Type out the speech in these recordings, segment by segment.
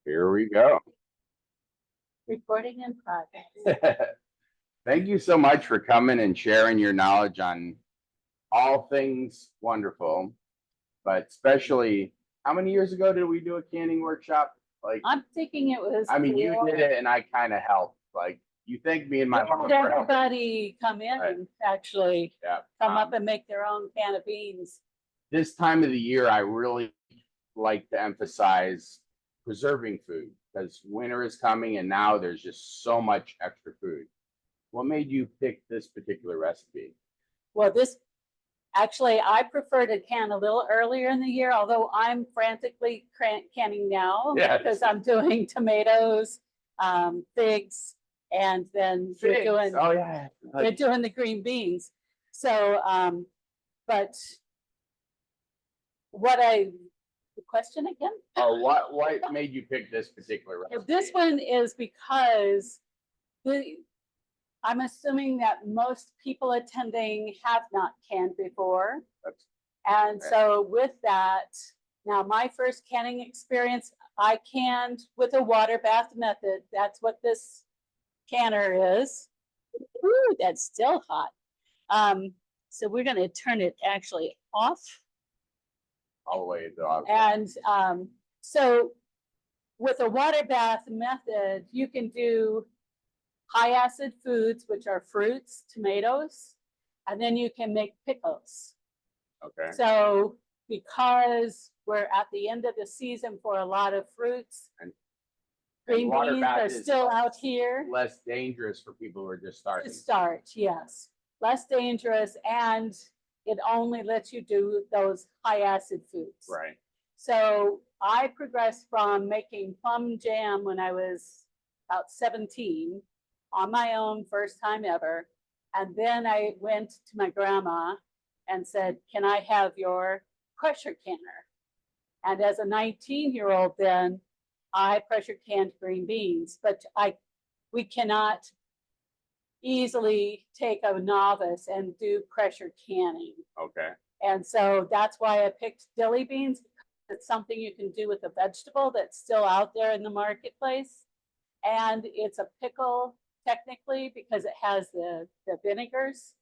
Here we go. Recording in progress. Thank you so much for coming and sharing your knowledge on all things wonderful, but especially how many years ago did we do a canning workshop? Like, I'm thinking it was. I mean, you did it and I kind of helped. Like, you thanked me and my mom for helping. Everybody come in and actually come up and make their own can of beans. This time of the year, I really like to emphasize preserving food because winter is coming and now there's just so much extra food. What made you pick this particular recipe? Well, actually, I prefer to can a little earlier in the year, although I'm frantically canning now because I'm doing tomatoes, figs, and then we're doing the green beans. So, but the question again? Oh, what made you pick this particular recipe? This one is because I'm assuming that most people attending have not canned before. So with that, now my first canning experience, I canned with a water bath method. That's what this canner is. Ooh, that's still hot. So we're going to turn it actually off. All the way off. And so with a water bath method, you can do high acid foods, which are fruits, tomatoes, and then you can make pickles. Okay. So because we're at the end of the season for a lot of fruits, and green beans are still out here. Less dangerous for people who are just starting. To start, yes. Less dangerous, and it only lets you do those high acid foods. Right. So I progressed from making plum jam when I was about 17 on my own, first time ever. And then I went to my grandma and said, can I have your pressure canner? And as a 19-year-old then, I pressure canned green beans, but we cannot easily take a novice and do pressure canning. Okay. And so that's why I picked dilly beans. It's something you can do with a vegetable that's still out there in the marketplace. And it's a pickle technically because it has the vinegars,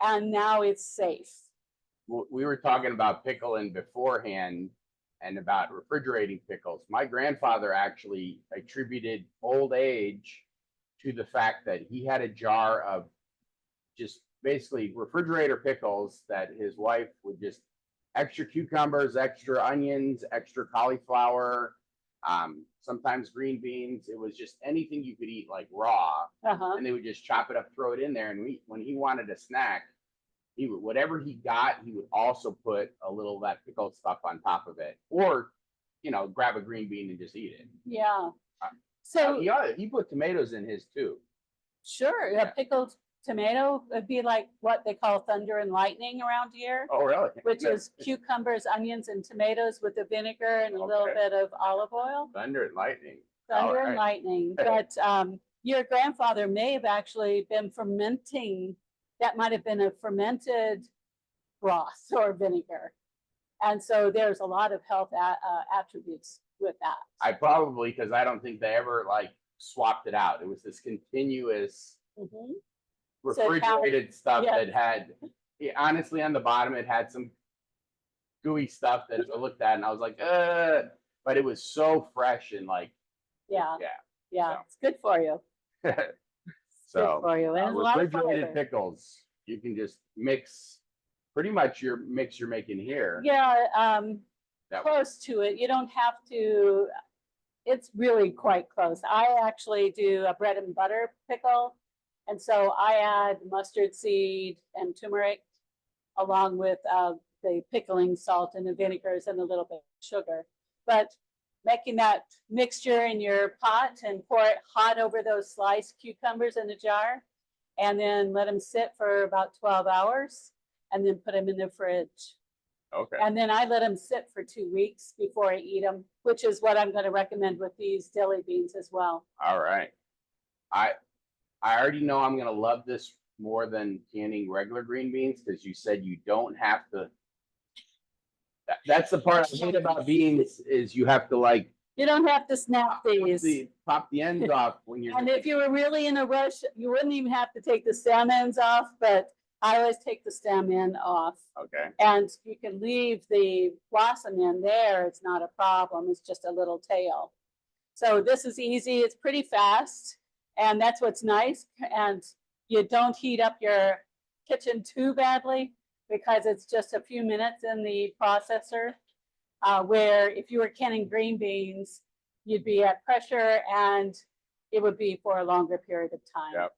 and now it's safe. We were talking about pickling beforehand and about refrigerating pickles. My grandfather actually attributed old age to the fact that he had a jar of just basically refrigerator pickles that his wife would just extra cucumbers, extra onions, extra cauliflower, sometimes green beans. It was just anything you could eat like raw, and they would just chop it up, throw it in there. And when he wanted a snack, whatever he got, he would also put a little of that pickled stuff on top of it, or grab a green bean and just eat it. Yeah. So he put tomatoes in his too. Sure, a pickled tomato would be like what they call thunder and lightning around here. Oh, really? Which is cucumbers, onions, and tomatoes with the vinegar and a little bit of olive oil. Thunder and lightning. Thunder and lightning. But your grandfather may have actually been fermenting. That might have been a fermented broth or vinegar. And so there's a lot of health attributes with that. I probably, because I don't think they ever like swapped it out. It was this continuous refrigerated stuff that had, honestly, on the bottom, it had some gooey stuff that I looked at and I was like, but it was so fresh and like, it's good for you. So good for you. And refrigerated pickles, you can just mix pretty much your mix you're making here. Yeah, close to it. You don't have to, it's really quite close. I actually do a bread and butter pickle. And so I add mustard seed and turmeric along with the pickling salt and the vinegars and a little bit of sugar. But making that mixture in your pot and pour it hot over those sliced cucumbers in a jar, and then let them sit for about 12 hours and then put them in the fridge. Okay. And then I let them sit for 2 weeks before I eat them, which is what I'm going to recommend with these dilly beans as well. All right. I already know I'm going to love this more than canning regular green beans because you said you don't have to. That's the part I hate about beans is you have to like You don't have to snap these. Pop the ends off when you're. And if you were really in a rush, you wouldn't even have to take the stem ends off, but I always take the stem end off. Okay. And you can leave the blossom in there. It's not a problem. It's just a little tail. So this is easy. It's pretty fast. And that's what's nice. And you don't heat up your kitchen too badly because it's just a few minutes in the processor. Where if you were canning green beans, you'd be at pressure and it would be for a longer period of time. Yep.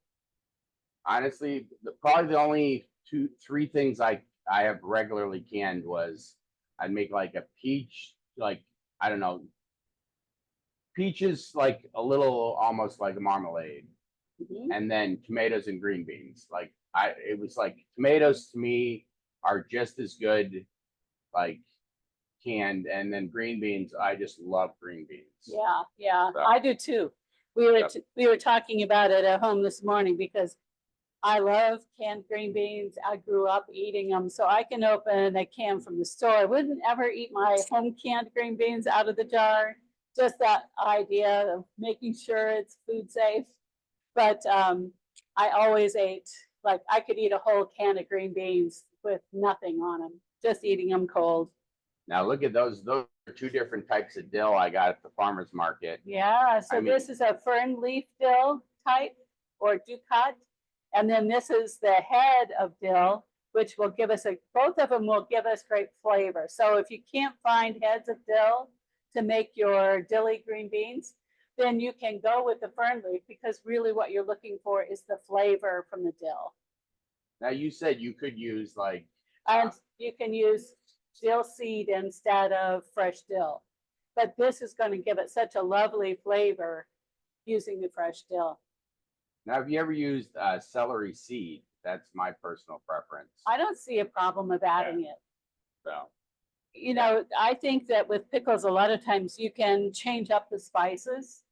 Honestly, probably the only 2-3 things I have regularly canned was I'd make like a peach, like, I don't know, peaches like a little almost like a marmalade, and then tomatoes and green beans. Like it was like tomatoes to me are just as good, like canned, and then green beans, I just love green beans. Yeah, So. I do too. We were talking about it at home this morning because I love canned green beans. I grew up eating them, so I can open a can from the store. I wouldn't ever eat my home canned green beans out of the jar. Just that idea of making sure it's food safe. But I always ate, like I could eat a whole can of green beans with nothing on them, just eating them cold. Now look at those. Those are 2 different types of dill I got at the farmer's market. Yeah, so this is a fern leaf dill type or ducat. And then this is the head of dill, which will give us both of them will give us great flavor. So if you can't find heads of dill to make your dilly green beans, then you can go with the fern leaf because really what you're looking for is the flavor from the dill. Now you said you could use like. And you can use dill seed instead of fresh dill. But this is going to give it such a lovely flavor using the fresh dill. Now, have you ever used celery seed? That's my personal preference. I don't see a problem of adding it. So. You know, I think that with pickles, a lot of times you can change up the spices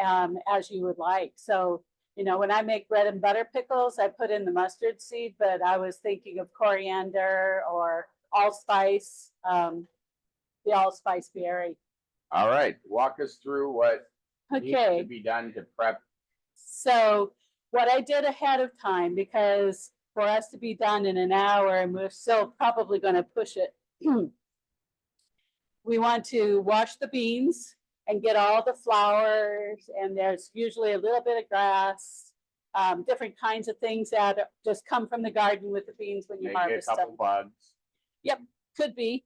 as you would like. So, you know, when I make bread and butter pickles, I put in the mustard seed, but I was thinking of coriander or allspice, the allspice berry. All right, walk us through what needs to be done to prep. So what I did ahead of time, because for us to be done in an hour, and we're still probably going to push it, we want to wash the beans and get all the flowers, and there's usually a little bit of grass, different kinds of things that just come from the garden with the beans when you harvest them. A couple bugs. Yep, could be.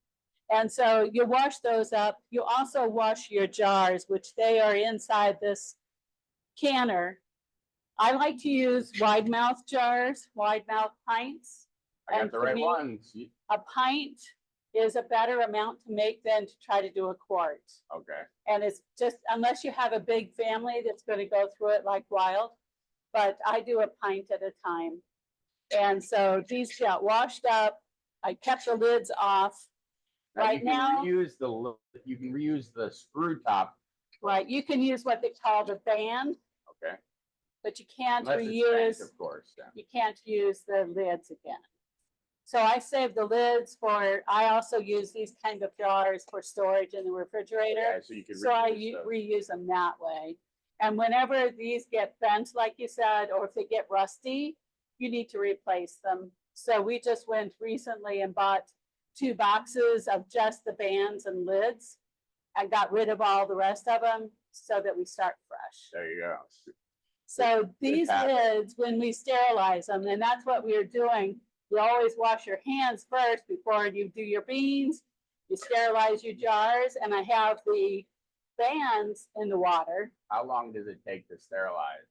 And so you wash those up. You also wash your jars, which they are inside this canner. I like to use wide mouth jars, wide mouth pints. I got the right ones. A pint is a better amount to make than to try to do a quart. Okay. And it's just, unless you have a big family that's going to go through it like wild, but I do a pint at a time. And so these got washed up. I kept the lids off. Right now, you can reuse the screw top. Right, you can use what they call the band. Okay. But you can't reuse, of course. Yeah. You can't use the lids again. So I save the lids for, I also use these kind of jars for storage in the refrigerator. Yeah, so you can reuse them that way. And whenever these get bent, like you said, or if they get rusty, you need to replace them. So we just went recently and bought 2 boxes of just the bands and lids and got rid of all the rest of them so that we start fresh. There you go. So these lids, when we sterilize them, and that's what we are doing, you always wash your hands first before you do your beans. You sterilize your jars, and I have the bands in the water. How long does it take to sterilize?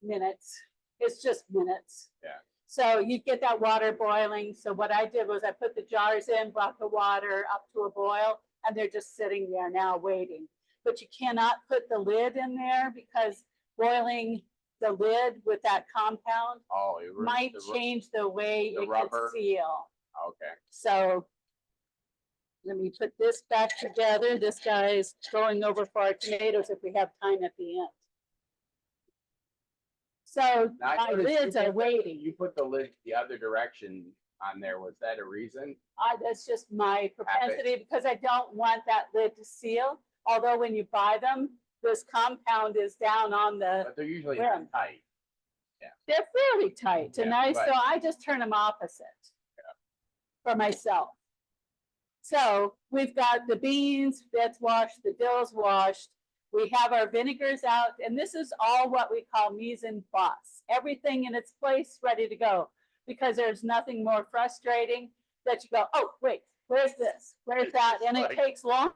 Minutes. It's just minutes. Yeah. So you get that water boiling. So what I did was I put the jars in, brought the water up to a boil, and they're just sitting there now waiting. But you cannot put the lid in there because boiling the lid with that compound might change the way it gets seal. Okay. So let me put this back together. This guy's going over for our tomatoes if we have time at the end. So my lids are waiting. You put the lid the other direction on there. Was that a reason? That's just my propensity because I don't want that lid to seal. Although when you buy them, this compound is down on the, But they're usually rim. tight. they're fairly tight. And Yeah, so I just turn them opposite for myself. So we've got the beans that's washed, the dill's washed. We have our vinegars out, and this is all what we call mise en place. Everything in its place, ready to go. Because there's nothing more frustrating that you go, oh, wait, where's this? Where's that? And it takes longer.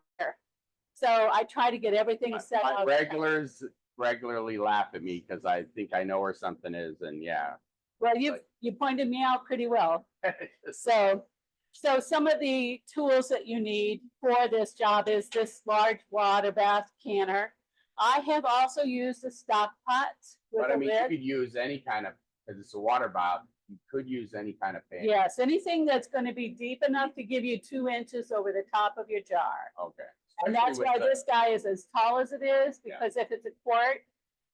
So I try to get everything set My out. regulars regularly laugh at me because I think I know where something is, and yeah. Well, you pointed me out pretty well. So some of the tools that you need for this job is this large water bath canner. I have also used a stock pot with But I a mean, you lid. could use any kind of, because it's a water bath, you could use any kind of pan. Yes, anything that's going to be deep enough to give you 2 inches over the top of your jar. Okay. And Especially that's with why the- this guy is as tall as it is, Yeah. because if it's a quart,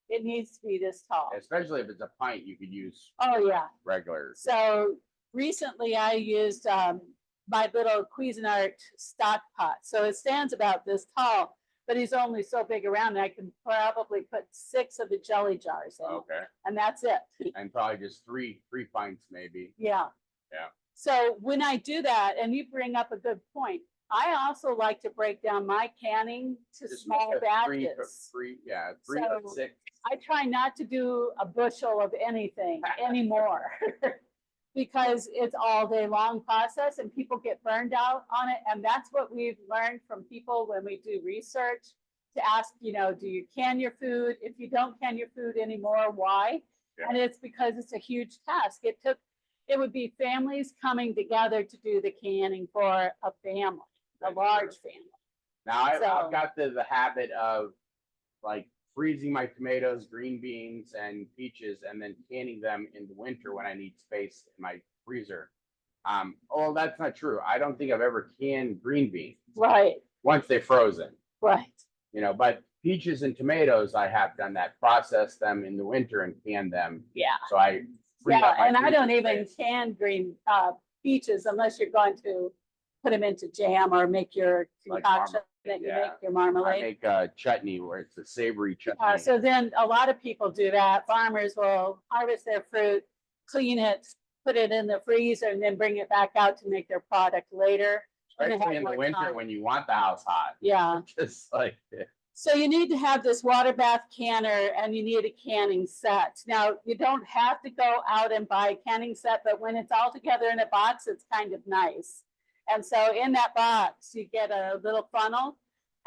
it needs to be this tall. Especially if it's a pint, you could use Oh, yeah. regular. So recently I used my little Cuisinart stock pot. So it stands about this tall, but he's only so big around. And I can probably put 6 of the jelly jars in, Okay. and that's it. And probably just three pints maybe. Yeah. Yeah. So when I do that, and you bring up a good point, I also like to break down my canning to Just small make a batches. three So- to 6. I try not to do a bushel of anything anymore because it's all day long process and people get burned out on it. And that's what we've learned from people when we do research, to ask, do you can your food? If you don't can your food anymore, why? Yeah. And it's because it's a huge task. It would be families coming together to do the canning for a family, a large family. Now So- I've got the habit of like freezing my tomatoes, green beans, and peaches, and then canning them in the winter when I need space in my freezer. Oh, that's not true. I don't think I've ever canned green beans Right, once they're frozen. right. But peaches and tomatoes, I have done that, process them in the winter and can them. Yeah. So I free Yeah, up my and I don't freezer even space. can green peaches unless you're going to put them into jam or make your Like concoction that marmalade, you yeah. make your I marmalade. make a chutney where it's a savory chutney. So then a lot of people do that. Farmers will harvest their fruit, clean it, put it in the freezer, and then bring it back out to make their product later. and they Especially have in the more winter time. when you want the house hot. Yeah, Just like, so you need to have this water bath canner and you need a canning set. Now, you don't have to go out and buy a canning set, but when it's all together in a box, it's kind of nice. And so in that box, you get a little funnel.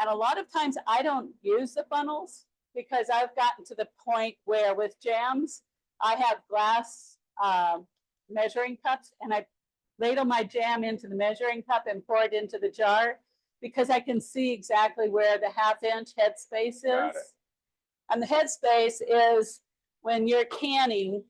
And a lot of times I don't use the funnels because I've gotten to the point where with jams, I have glass measuring cups and I ladle my jam into the measuring cup and pour it into the jar because I can see exactly where the 1/2 inch headspace Got is. it. And the headspace is when you're canning,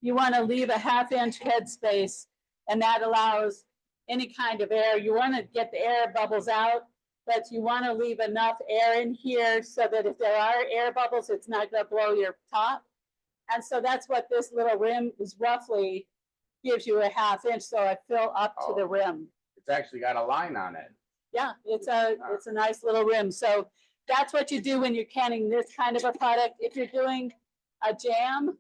you want to leave a 1/2 inch headspace, and that allows any kind of air. You want to get the air bubbles out, but you want to leave enough air in here so that if there are air bubbles, it's not going to blow your top. And so that's what this little rim is roughly, gives you a 1/2 inch. So I fill up to the rim. it's actually got a line on it. Yeah, it's a nice little rim. So that's what you do when you're canning this kind of a product. If you're doing a jam,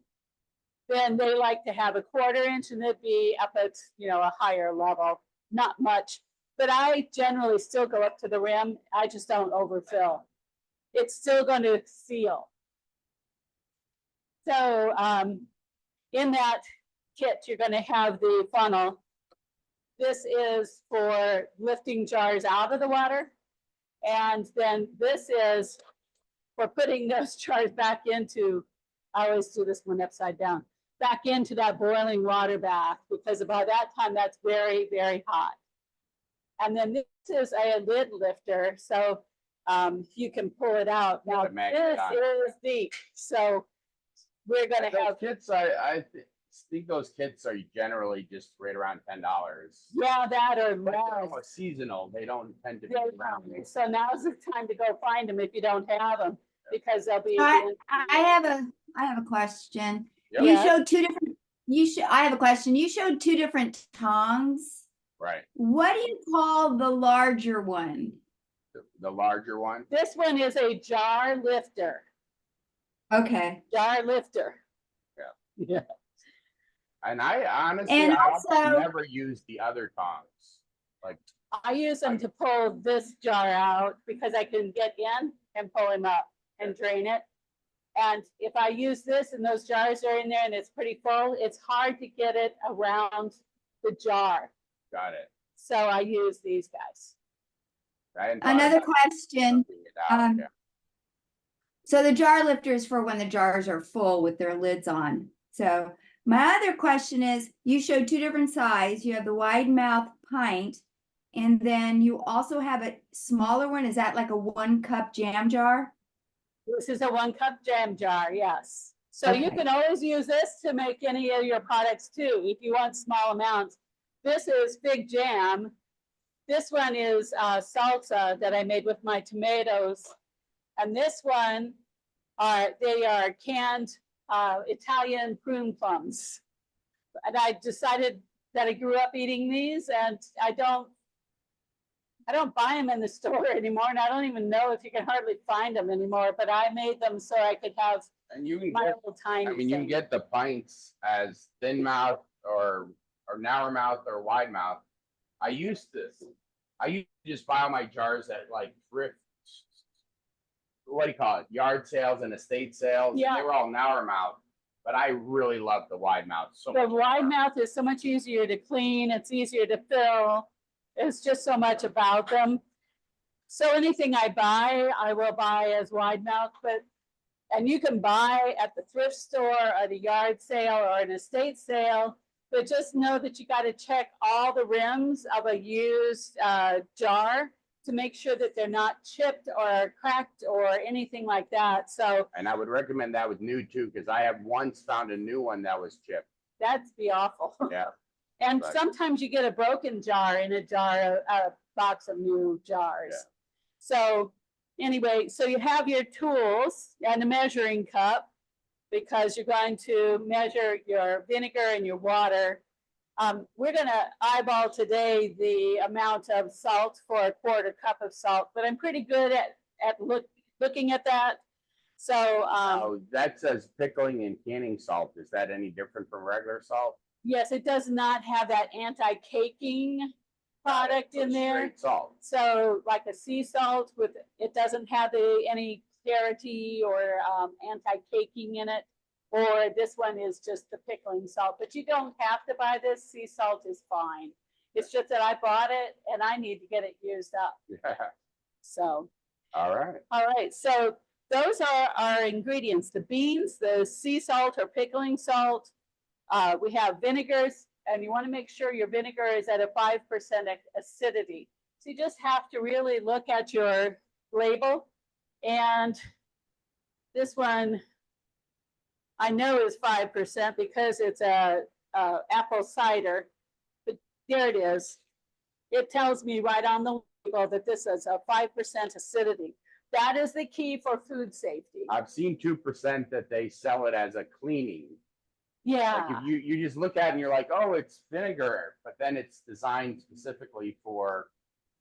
then they like to have a 1/4 inch and it'd be up at, a higher level, not much. But I generally still go up to the rim. I just don't overfill. It's still going to seal. So in that kit, you're going to have the funnel. This is for lifting jars out of the water. And then this is for putting those jars back into, I always do this one upside down, back into that boiling water bath, because by that time that's very, very hot. And then this is a lid lifter, so you can pull it out. Now, The mag this gun. is deep, so we're gonna Those have, kits, I think those kits are generally just right around $10. yeah, that or But they're less. almost seasonal. They don't tend to be They're around. coming. So now's the time to go find them if you don't have them, because they'll be. I have a question. Yep. You Yeah. showed two different, I have a question. You showed 2 different tongs. Right. What do you call the larger one? The larger one? This one is a jar lifter. Okay. Jar lifter. Yeah. Yeah. And I honestly, And I also also- never use the other tongs. Like, I use them to pull this jar out because I can get in and pull him up and drain it. And if I use this and those jars are in there and it's pretty full, it's hard to get it around the jar. got it. So I use these guys. I hadn't thought Another about question. figuring it out, yeah. So the jar lifter is for when the jars are full with their lids on. So my other question is, you showed two different sizes. You have the wide mouth pint, and then you also have a smaller one. Is that like a 1-cup jam jar? This is a 1-cup jam jar, yes. So you Okay. can always use this to make any of your products too, if you want small amounts. This is fig jam. This one is salsa that I made with my tomatoes. And this one, they are canned Italian prune plums. And I decided that I grew up eating these, and I don't buy them in the store anymore, and I don't even know if you can hardly find them anymore, but I made them so I could have And you can my get, little tiny I mean, you can thing. get the pints as thin mouth or narrow mouth or wide mouth. I used to just buy all my jars at like thrift, what do you call it? Yard sales and estate sales. And Yeah. they were all narrow mouth, but I really love the wide mouth so The much. wide more. mouth is so much easier to clean, it's easier to fill. It's just so much about them. So anything I buy, I will buy as wide mouth, and you can buy at the thrift store or at a yard sale or an estate sale, but just know that you got to check all the rims of a used jar to make sure that they're not chipped or cracked or anything like that. So And I would recommend that with new too, because I have once found a new one that was chipped. that'd be awful. Yeah. And Right. sometimes you get a broken jar in a box of new jars. Yeah. So anyway, so you have your tools and a measuring cup because you're going to measure your vinegar and your water. We're gonna eyeball today the amount of salt for a 1/4 cup of salt, but I'm pretty good at looking at that. So Oh, that says pickling and canning salt. Is that any different from regular salt? yes, it does not have that anti-caking product So in there. straight salt. So like a sea salt with, it doesn't have any clarity or anti-caking in it. Or this one is just the pickling salt, but you don't have to buy this. Sea salt is fine. It's just that I bought it and I need to get it used up. Yeah. So, All right. all right. So those are our ingredients, the beans, the sea salt or pickling salt. We have vinegars, and you want to make sure your vinegar is at a 5% acidity. So you just have to really look at your label. And this one I know is 5% because it's a apple cider, but there it is. It tells me right on the label that this is a 5% acidity. That is the key for food safety. I've seen 2% that they sell it as a cleaning. Yeah. Like if you just look at it and you're like, oh, it's vinegar, but then it's designed specifically for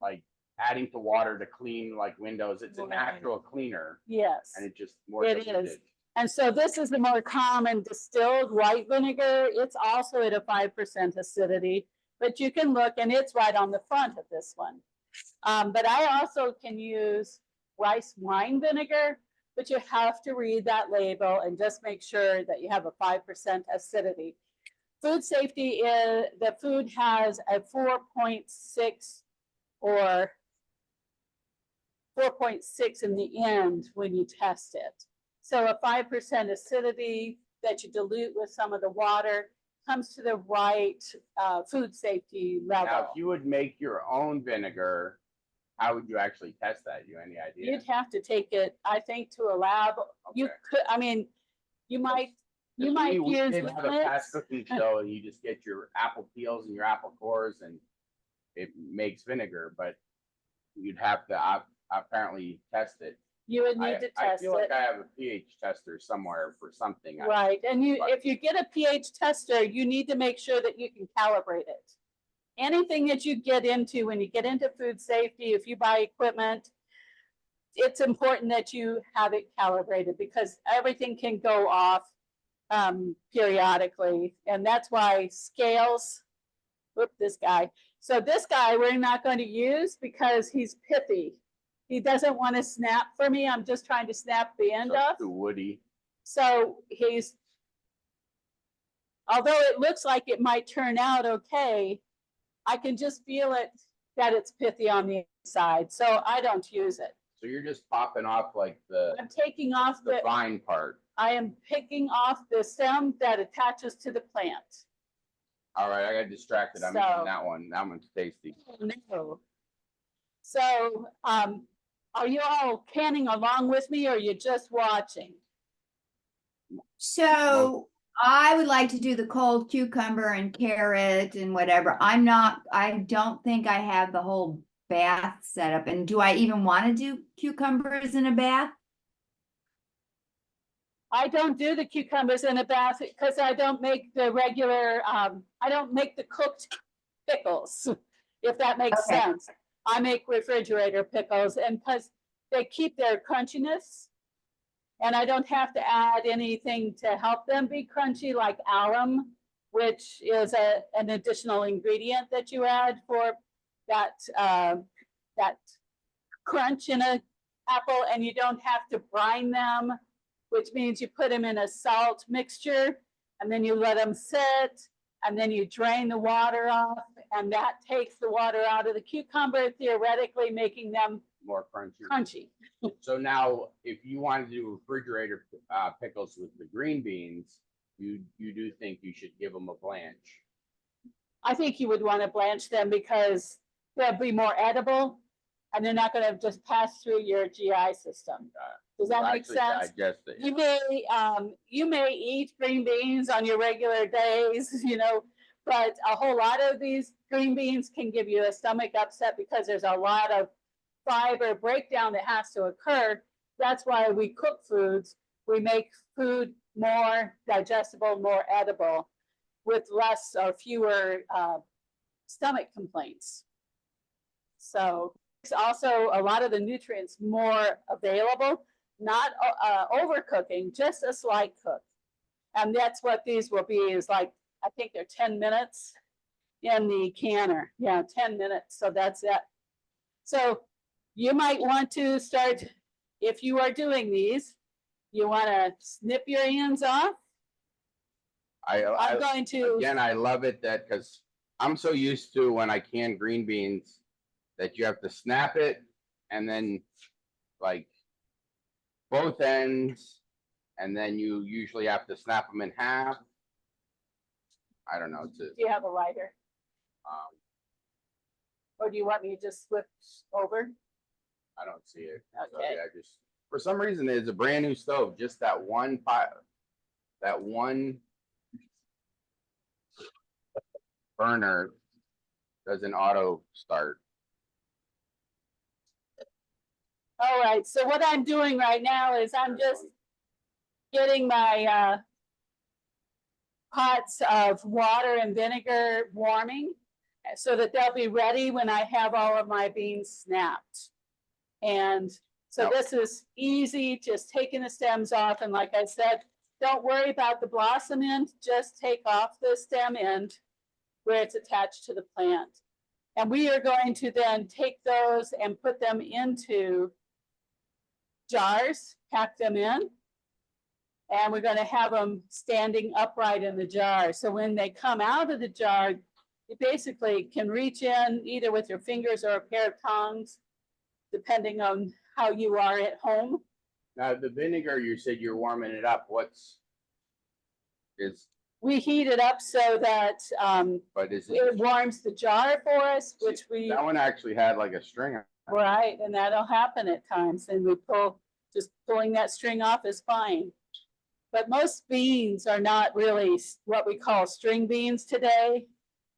like adding to water to clean like windows. It's a Right. natural cleaner, Yes. and it just more It diluted. is. And so this is the more common distilled white vinegar. It's also at a 5% acidity, but you can look and it's right on the front of this one. But I also can use rice wine vinegar, but you have to read that label and just make sure that you have a 5% acidity. Food safety is the food has a 4.6 or 4.6 in the end when you test it. So a 5% acidity that you dilute with some of the water comes to the right food safety Now, level. if you would make your own vinegar, how would you actually test that? You any idea? You'd have to take it, I think, to a lab. You Okay. could, I mean, you might Just we use did have a past cooking show, and you just get your apple peels and your apple cores, and it makes vinegar. But you'd have to apparently test it. you would need I to test feel like it. I have a pH tester somewhere for something. Right, and but- if you get a pH tester, you need to make sure that you can calibrate it. Anything that you get into when you get into food safety, if you buy equipment, it's important that you have it calibrated because everything can go off periodically. And that's why scales, whoop, this guy. So this guy we're not going to use because he's pithy. He doesn't want to snap for me. I'm just trying to snap the end So off. too woody. So he's, although it looks like it might turn out okay, I can just feel it that it's pithy on the inside. So I don't use it. So you're just popping off like the I'm taking off the, vine part. I am picking off the stem that attaches to the plant. All right, I got distracted. I'm So- eating that one. That one's tasty. No. So, are you all canning along with me or are you just watching? So I would like to do the cold cucumber and carrot and whatever. I don't think I have the whole bath set up. And do I even want to do cucumbers in a bath? I don't do the cucumbers in a bath because I don't make the regular, I don't make the cooked pickles, if that makes Okay. sense. I make refrigerator pickles and because they keep their crunchiness. And I don't have to add anything to help them be crunchy like alum, which is an additional ingredient that you add for that crunch in an apple, and you don't have to brine them, which means you put them in a salt mixture and then you let them sit and then you drain the water off and that takes the water out of the cucumber, theoretically making them More crunchy. crunchy. So now, if you want to do refrigerator pickles with the green beans, you do think you should give them a blanch. I think you would want to blanch them because they'll be more edible and they're not going to just pass through your GI system. Does that make Actually sense? digest it. You may eat green beans on your regular days, but a whole lot of these green beans can give you a stomach upset because there's a lot of fiber breakdown that has to occur. That's why we cook foods. We make food more digestible, more edible, with less or fewer stomach complaints. So it's also a lot of the nutrients more available, not overcooking, just a slight cook. And that's what these will be, is like, I think they're 10 minutes in the canner. Yeah, 10 minutes. So that's it. So you might want to start, if you are doing these, you want to snip your ends off. I'm going to. Again, I love it that because I'm so used to when I can green beans that you have to snap it and then like both ends, and then you usually have to snap them in half. I don't know. Do you have a lighter? Or do you want me to just switch over? I don't see it. So, Okay. yeah, just for some reason it's a brand new stove. Just that one pot, that one burner doesn't auto start. All right, so what I'm doing right now is I'm just getting my pots of water and vinegar warming so that they'll be ready when I have all of my beans snapped. And so Yep. this is easy, just taking the stems off. And like I said, don't worry about the blossom end, just take off the stem end where it's attached to the plant. And we are going to then take those and put them into jars, pack them in. And we're going to have them standing upright in the jar. So when they come out of the jar, you basically can reach in either with your fingers or a pair of tongs, depending on how you are at home. Now the vinegar, you said you're warming it up. We heat it up so that But is it warms the jar for us, which we, that one actually had like a string on it. right, and that'll happen at times. And we just pulling that string off is fine. But most beans are not really what we call string beans today,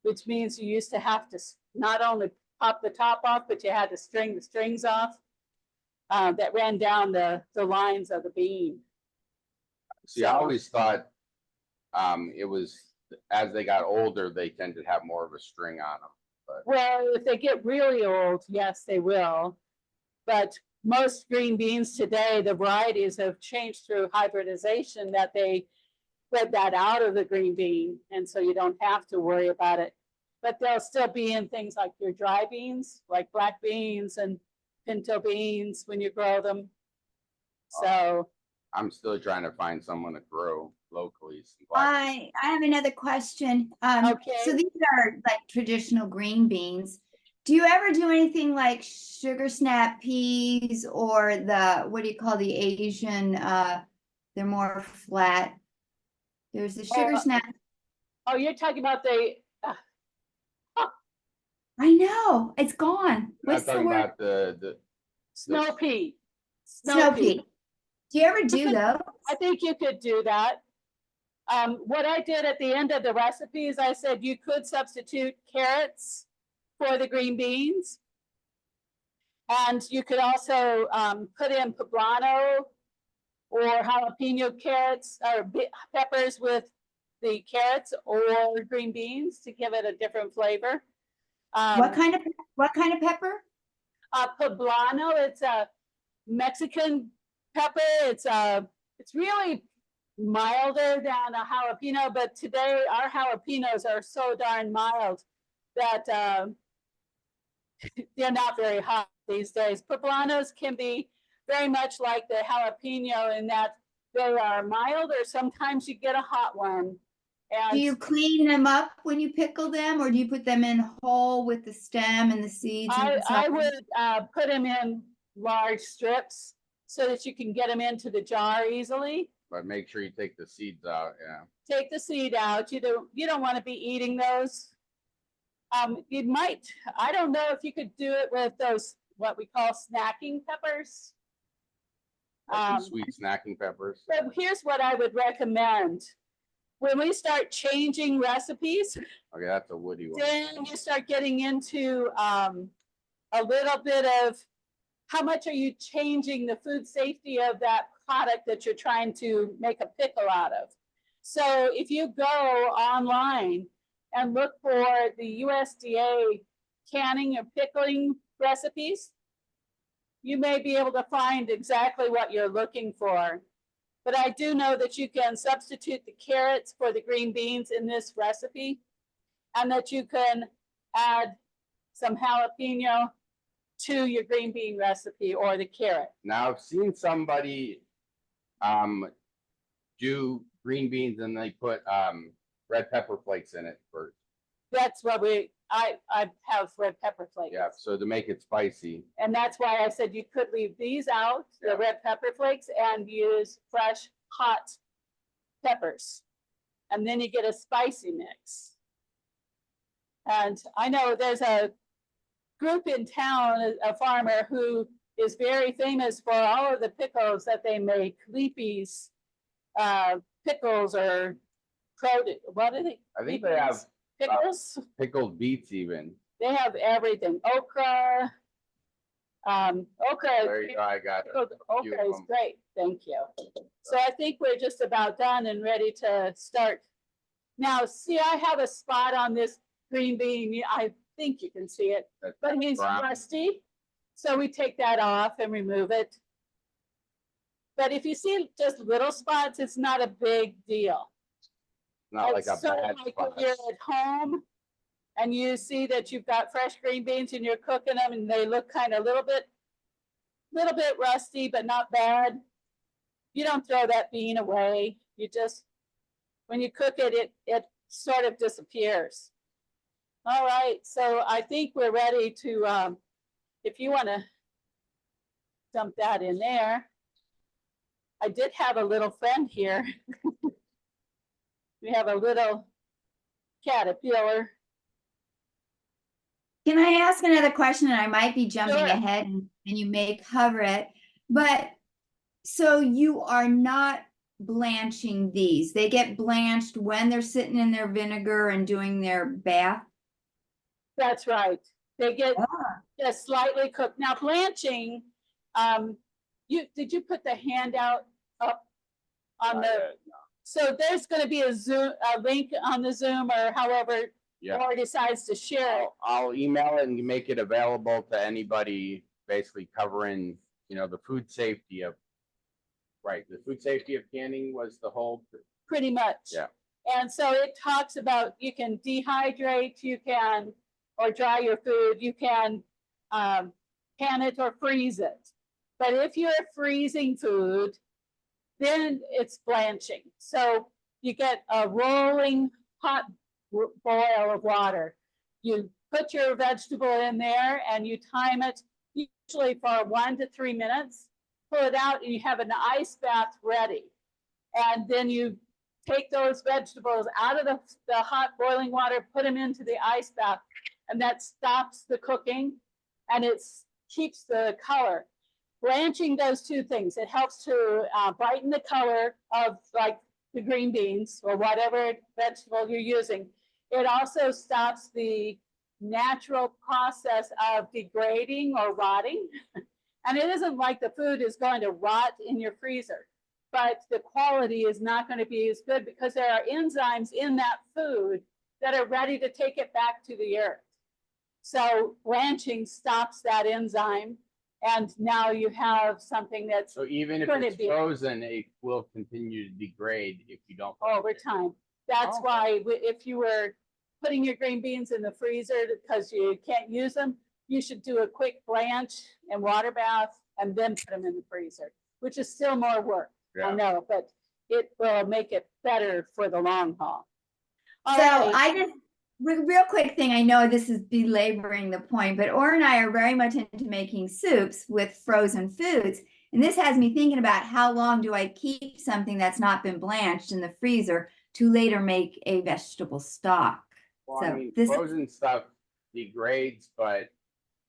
which means you used to have to not only pop the top off, but you had to string the strings off that ran down the lines of the bean. See, I always thought it was as they got older, they tend to have more of a string on them. Well, if they get really old, yes, they will. But most green beans today, the varieties have changed through hybridization that they spread that out of the green bean. And so you don't have to worry about it. But they'll still be in things like your dry beans, like black beans and pinto beans when you grow them. So I'm still trying to find someone to grow locally. some black I have another question. So Okay. these are like traditional green beans. Do you ever do anything like sugar snap peas or the, what do you call the Asian, they're more flat. There's the sugar snap. oh, you're talking about the I know, it's gone. I'm What's the talking word? about the snow pea. Snow pea. Do you ever do those? I think you could do that. What I did at the end of the recipe is I said you could substitute carrots for the green beans. And you could also put in poblano or jalapeno carrots or peppers with the carrots or green beans to give it a different flavor. What kind of pepper? Poblano, it's a Mexican pepper. It's really milder than a jalapeno, but today our jalapenos are so darn mild that they're not very hot these days. Poblanos can be very much like the jalapeno in that they are mild, or sometimes you get a hot one. And Do you clean them up when you pickle them, or do you put them in whole with the stem and the seeds? I would put them in large strips so that you can get them into the jar easily. but make sure you take the seeds out. Yeah. Take the seed out. You don't want to be eating those. You might, I don't know if you could do it with those, what we call snacking peppers. Like the sweet snacking peppers. But here's what I would recommend. When we start changing recipes, Okay, that's a woody one. then you start getting into a little bit of how much are you changing the food safety of that product that you're trying to make a pickle out of. So if you go online and look for the USDA canning or pickling recipes, you may be able to find exactly what you're looking for. But I do know that you can substitute the carrots for the green beans in this recipe, and that you can add some jalapeno to your green bean recipe or the carrot. Now I've seen somebody do green beans and they put red pepper flakes in it first. That's what I have red pepper flakes. Yeah, so to make it spicy. And that's why I said you could leave these out, Yeah. the red pepper flakes, and use fresh hot peppers. And then you get a spicy mix. And I know there's a group in town, a farmer who is very famous for all of the pickles that they make, leapies, pickles, or what are they? I think they have pickles. pickled beets even. They have everything. Okra. Okra. There you go, I got it. Okra is great. Thank you. So I think we're just about done and ready to start. Now, see, I have a spot on this green bean. I think you can see it, but he's rusty. So we take that off and remove it. But if you see just little spots, it's not a big deal. Not like a So bad like spot. when you're at home and you see that you've got fresh green beans and you're cooking them and they look kind of little bit rusty, but not bad. You don't throw that bean away. You just, when you cook it, it sort of disappears. All right, so I think we're ready to, if you want to dump that in there. I did have a little friend here. We have a little caterpillar. Can I ask another question? And I might be jumping Sure. ahead and you may cover it, but so you are not blanching these. They get blanched when they're sitting in their vinegar and doing their bath. That's right. They get just slightly cooked. Now blanching, did you put the handout up on the? So there's going to be a link on the Zoom or however or decides to share it. I'll email it and make it available to anybody basically covering you know, the food safety of, right, the food safety of canning was the whole, pretty much. Yeah. And so it talks about you can dehydrate, you can, or dry your food, you can can it or freeze it. But if you're freezing food, then it's blanching. So you get a rolling hot boil of water. You put your vegetable in there and you time it usually for 1 to 3 minutes. Pull it out and you have an ice bath ready. And then you take those vegetables out of the hot boiling water, put them into the ice bath, and that stops the cooking and it keeps the color. Blanching does two things. It helps to brighten the color of like the green beans or whatever vegetable you're using. It also stops the natural process of degrading or rotting. And it isn't like the food is going to rot in your freezer, but the quality is not going to be as good because there are enzymes in that food that are ready to take it back to the earth. So blanching stops that enzyme. And now you have something that's so even if Could it's it be- frozen, it will continue to degrade if you don't. over time. That's Oh. why if you were putting your green beans in the freezer because you can't use them, you should do a quick blanch and water bath and then put them in the freezer, which is still more work. I Yeah. know, but it will make it better for the long haul. All So right. I just, real quick thing, I know this is belaboring the point, but Or and I are very much into making soups with frozen foods. And this has me thinking about how long do I keep something that's not been blanched in the freezer to later make a vegetable stock? Well, So I mean, this- frozen stuff degrades, but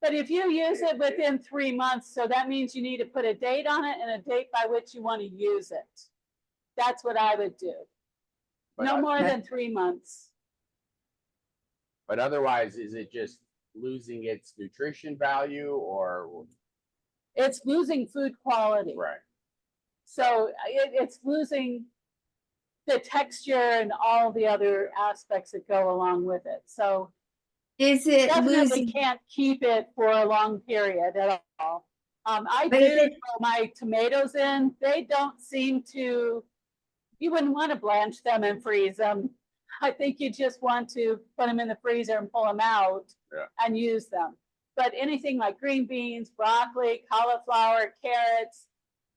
But if you use it within 3 months, so that means you need to put a date on it and a date by which you want to use it. That's what I would do. But No I- more than 3 months. but otherwise, is it just losing its nutrition value or It's losing food quality. right? So it's losing the texture and all the other aspects that go along with it. So is it definitely losing? can't keep it for a long period at all. I But do is it- throw my tomatoes in. They don't seem to, you wouldn't want to blanch them and freeze them. I think you just want to put them in the freezer and pull them out Yeah. and use them. But anything like green beans, broccoli, cauliflower, carrots,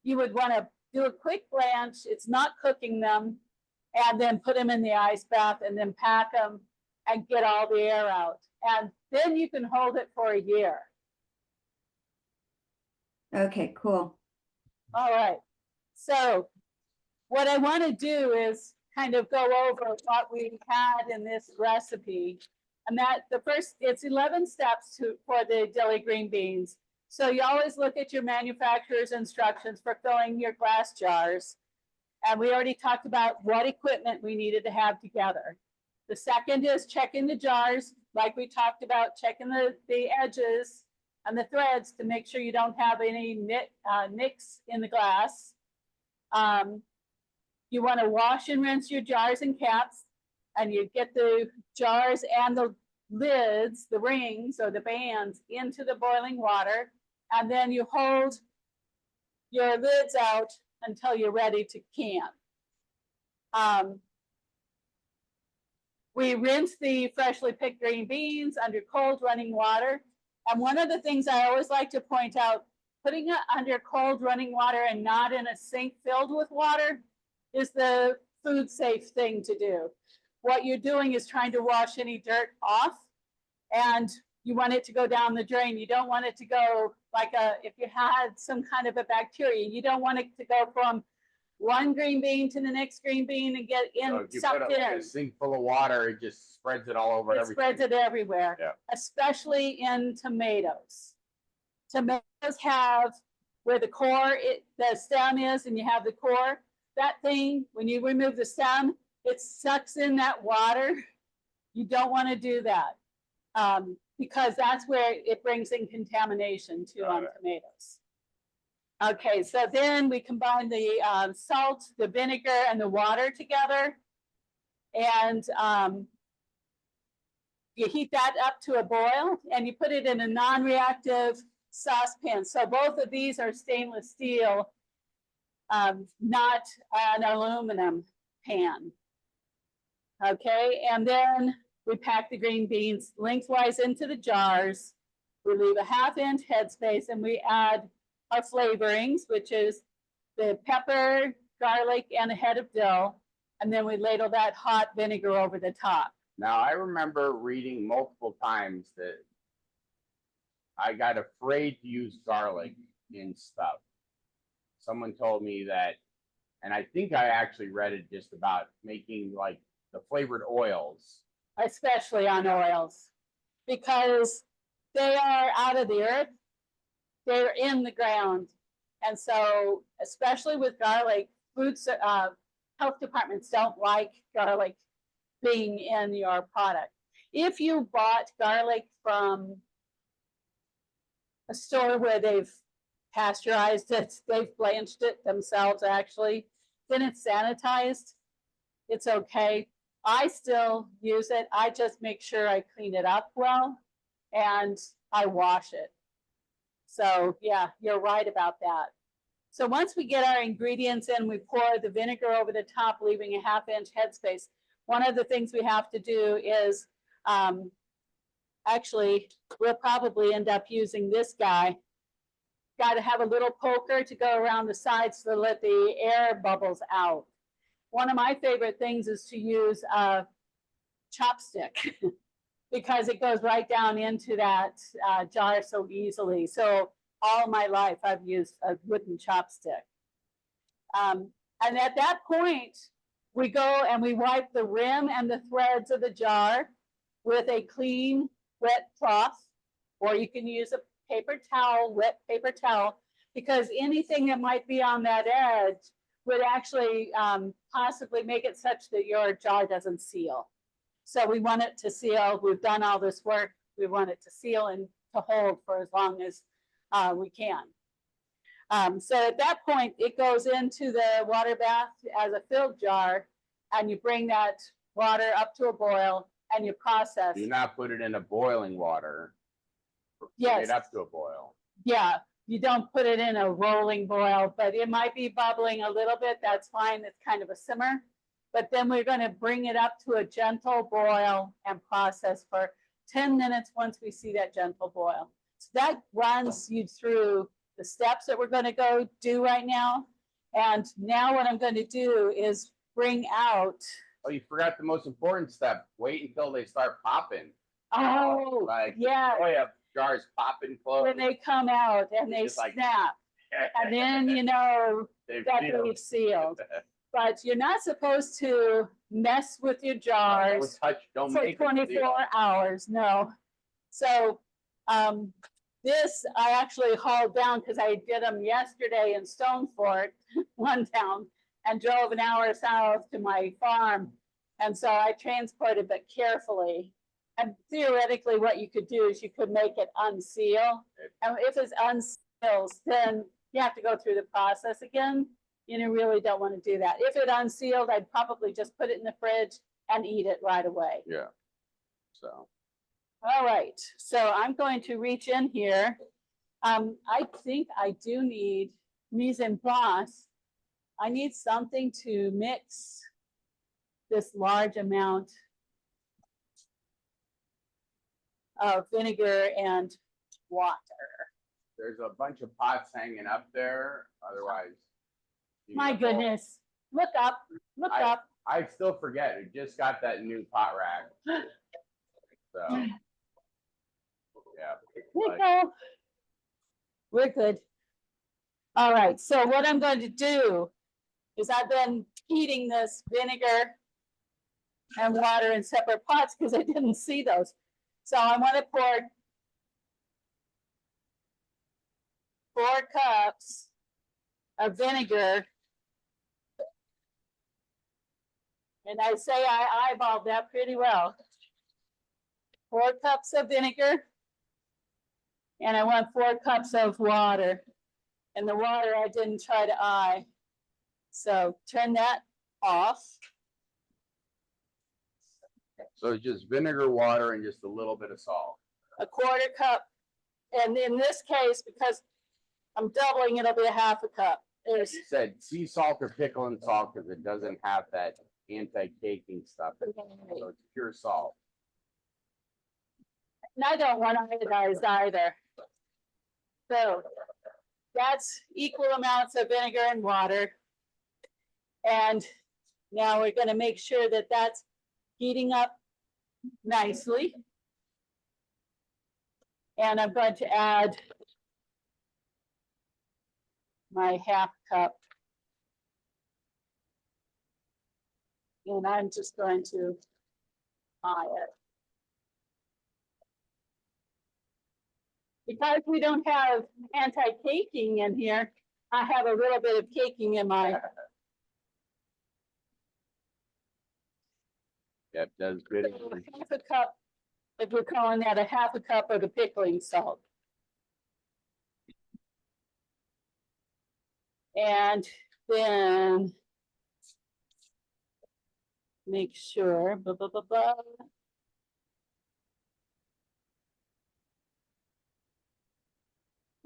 you would want to do a quick blanch. It's not cooking them, and then put them in the ice bath and then pack them and get all the air out. And then you can hold it for a year. Okay, cool. All right. So what I want to do is kind of go over what we had in this recipe. And that the first, it's 11 steps for the dilly green beans. So you always look at your manufacturer's instructions for filling your glass jars. And we already talked about what equipment we needed to have together. The second is checking the jars, like we talked about, checking the edges and the threads to make sure you don't have any nicks in the glass. You want to wash and rinse your jars and caps, and you get the jars and the lids, the rings or the bands, into the boiling water, and then you hold your lids out until you're ready to can. We rinse the freshly picked green beans under cold running water. And one of the things I always like to point out, putting it under cold running water and not in a sink filled with water is the food safe thing to do. What you're doing is trying to wash any dirt off, and you want it to go down the drain. You don't want it to go like if you had some kind of a bacteria, you don't want it to go from one green bean to the next green bean and get So if you put sucked in. a sink full of water, it just spreads it all over It everything. spreads it everywhere, Yeah. especially in tomatoes. Tomatoes have where the core, the stem is, and you have the core. That thing, when you remove the stem, it sucks in that water. You don't want to do that because that's where it brings in contamination too on tomatoes. Okay, so then we combine the salt, the vinegar, and the water together. And you heat that up to a boil and you put it in a non-reactive saucepan. So both of these are stainless steel, not an aluminum pan. Okay, and then we pack the green beans lengthwise into the jars. We leave a 1/2 inch headspace and we add our flavorings, which is the pepper, garlic, and a head of dill. And then we ladle that hot vinegar over the top. Now, I remember reading multiple times that I got afraid to use garlic in stuff. Someone told me that, and I think I actually read it just about making like the flavored oils. Especially on oils, because they are out of the earth, they're in the ground. And so, especially with garlic, health departments don't like garlic being in your product. If you bought garlic from a store where they've pasteurized it, they've blanched it themselves actually, then it's sanitized, it's okay. I still use it. I just make sure I clean it up well and I wash it. So yeah, you're right about that. So once we get our ingredients in, we pour the vinegar over the top, leaving a 1/2 inch headspace. One of the things we have to do is, actually, we'll probably end up using this guy. Got to have a little poker to go around the sides to let the air bubbles out. One of my favorite things is to use a chopstick because it goes right down into that jar so easily. So all my life I've used a wooden chopstick. And at that point, we go and we wipe the rim and the threads of the jar with a clean, wet cloth, or you can use a paper towel, wet paper towel, because anything that might be on that edge would actually possibly make it such that your jar doesn't seal. So we want it to seal. We've done all this work. We want it to seal and to hold for as long as we can. So at that point, it goes into the water bath as a filled jar, and you bring that water up to a boil and you process. Do not put it in a boiling water. Yes. Bring it up to a boil. Yeah, you don't put it in a rolling boil, but it might be bubbling a little bit. That's fine. It's kind of a simmer. But then we're going to bring it up to a gentle boil and process for 10 minutes once we see that gentle boil. So that runs you through the steps that we're going to go do right now. And now what I'm going to do is bring out. Oh, you forgot the most important step. Wait until they start popping. Oh, Like, yeah. Oh, yeah. Jars popping close. When they come out and they Just like- snap. And then you know They've that sealed. they've sealed. But you're not supposed to mess with your jars Don't for make it 24 seal. hours, no. So this I actually hauled down because I did them yesterday in Stone Fort, one town, and drove an hour south to my farm. And so I transported it carefully. And theoretically, what you could do is you could make it unseal. And if it unseals, then you have to go through the process again. You really don't want to do that. If it unsealed, I'd probably just put it in the fridge and eat it right away. Yeah. So. All right, so I'm going to reach in here. I think I do need mise en place. I need something to mix this large amount of vinegar and water. There's a bunch of pots hanging up there. Otherwise. My goodness, look up, look up. I still forget. We just got that new pot rack. So. Yeah. We go. We're good. All right, so what I'm going to do is I've been heating this vinegar and water in separate pots because I didn't see those. So I want to pour 4 cups of vinegar. And I say I eyeballed that pretty well. 4 cups of vinegar. And I want 4 cups of water. And the water I didn't try to eye. So turn that off. So it's just vinegar, water, and just a little bit of salt. 1/4 cup And in this case, because I'm doubling, it'll be a half a cup. There's, You said sea salt or pickling salt because it doesn't have that anti-caking stuff. So it's pure salt. and I don't want iodized either. So that's equal amounts of vinegar and water. And now we're going to make sure that that's heating up nicely. And I'm going to add my half cup. And I'm just going to eye it. Because we don't have anti-caking in here, I have a little bit of caking in my, Yep, does good. half a cup, if we're calling that a half a cup of the pickling salt. And then make sure,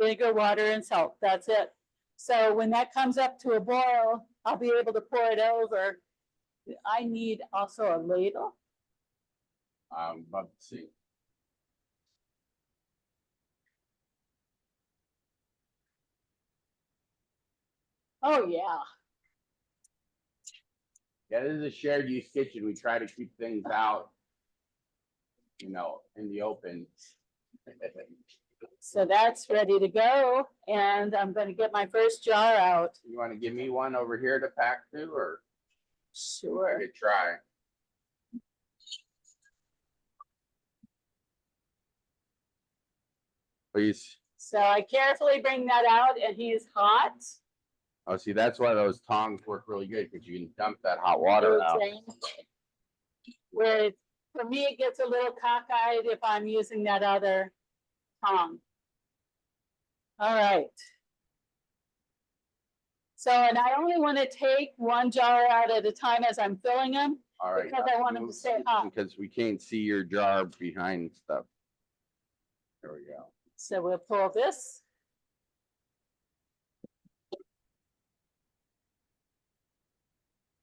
vinegar, water, and salt, that's it. So when that comes up to a boil, I'll be able to pour it over. I need also a ladle. Love to see. Oh, yeah. Yeah, this is a shared use kitchen. We try to keep things out, in the open. So that's ready to go. And I'm going to get my first jar out. You want to give me one over here to pack to, or I Sure. could try? Please. So I carefully bring that out and he's hot. Oh, see, that's why those tongs work really good because you can dump that hot water out. Where for me, it gets a little cockeyed if I'm using that other tong. All right. So, and I only want to take one jar out at a time as I'm filling them. All right. Because I want them to stay hot. Because we can't see your jar behind stuff. There we go. So we'll pull this.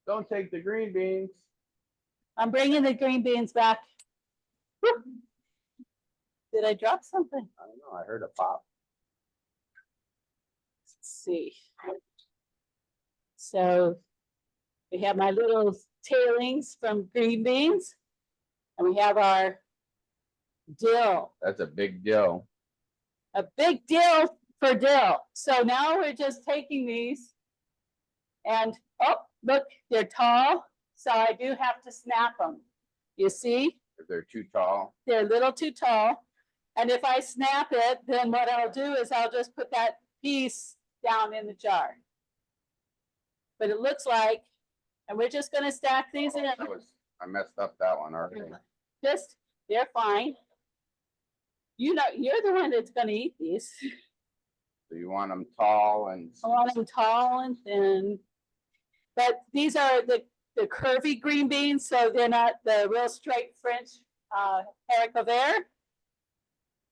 Don't take the green beans. I'm bringing the green beans back. Whoop. Did I drop something? I don't know. I heard a pop. Let's see. So we have my little tailings from green beans, and we have our dill. That's a big deal. A big deal for dill. So now we're just taking these and, oh, look, they're tall. So I do have to snap them. You see? If they're too tall. They're a little too tall. And if I snap it, then what I'll do is I'll just put that piece down in the jar. But it looks like, and we're just going to stack these in. I messed up that one already. Just, they're fine. You know, you're the one that's going to eat these. So you want them tall and. I want them tall and thin. But these are the curvy green beans, so they're not the real straight French haricot vert,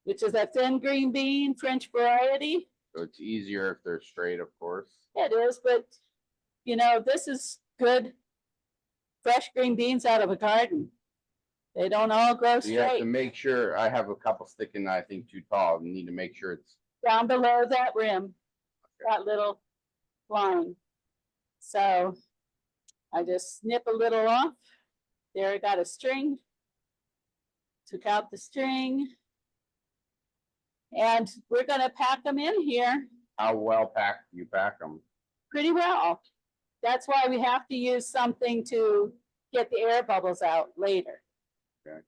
which is a thin green bean, French variety. So it's easier if they're straight, of course. It is, but you know, this is good fresh green beans out of a garden. They don't all grow So you have to straight. make sure, I have a couple sticking, I think, too tall. You need to make sure it's. Down below that rim, that little line. So I just snip a little off. There, I got a string. Took out the string. And we're going to pack them in here. How well packed do you pack them? Pretty well. That's why we have to use something to get the air bubbles out later. Okay.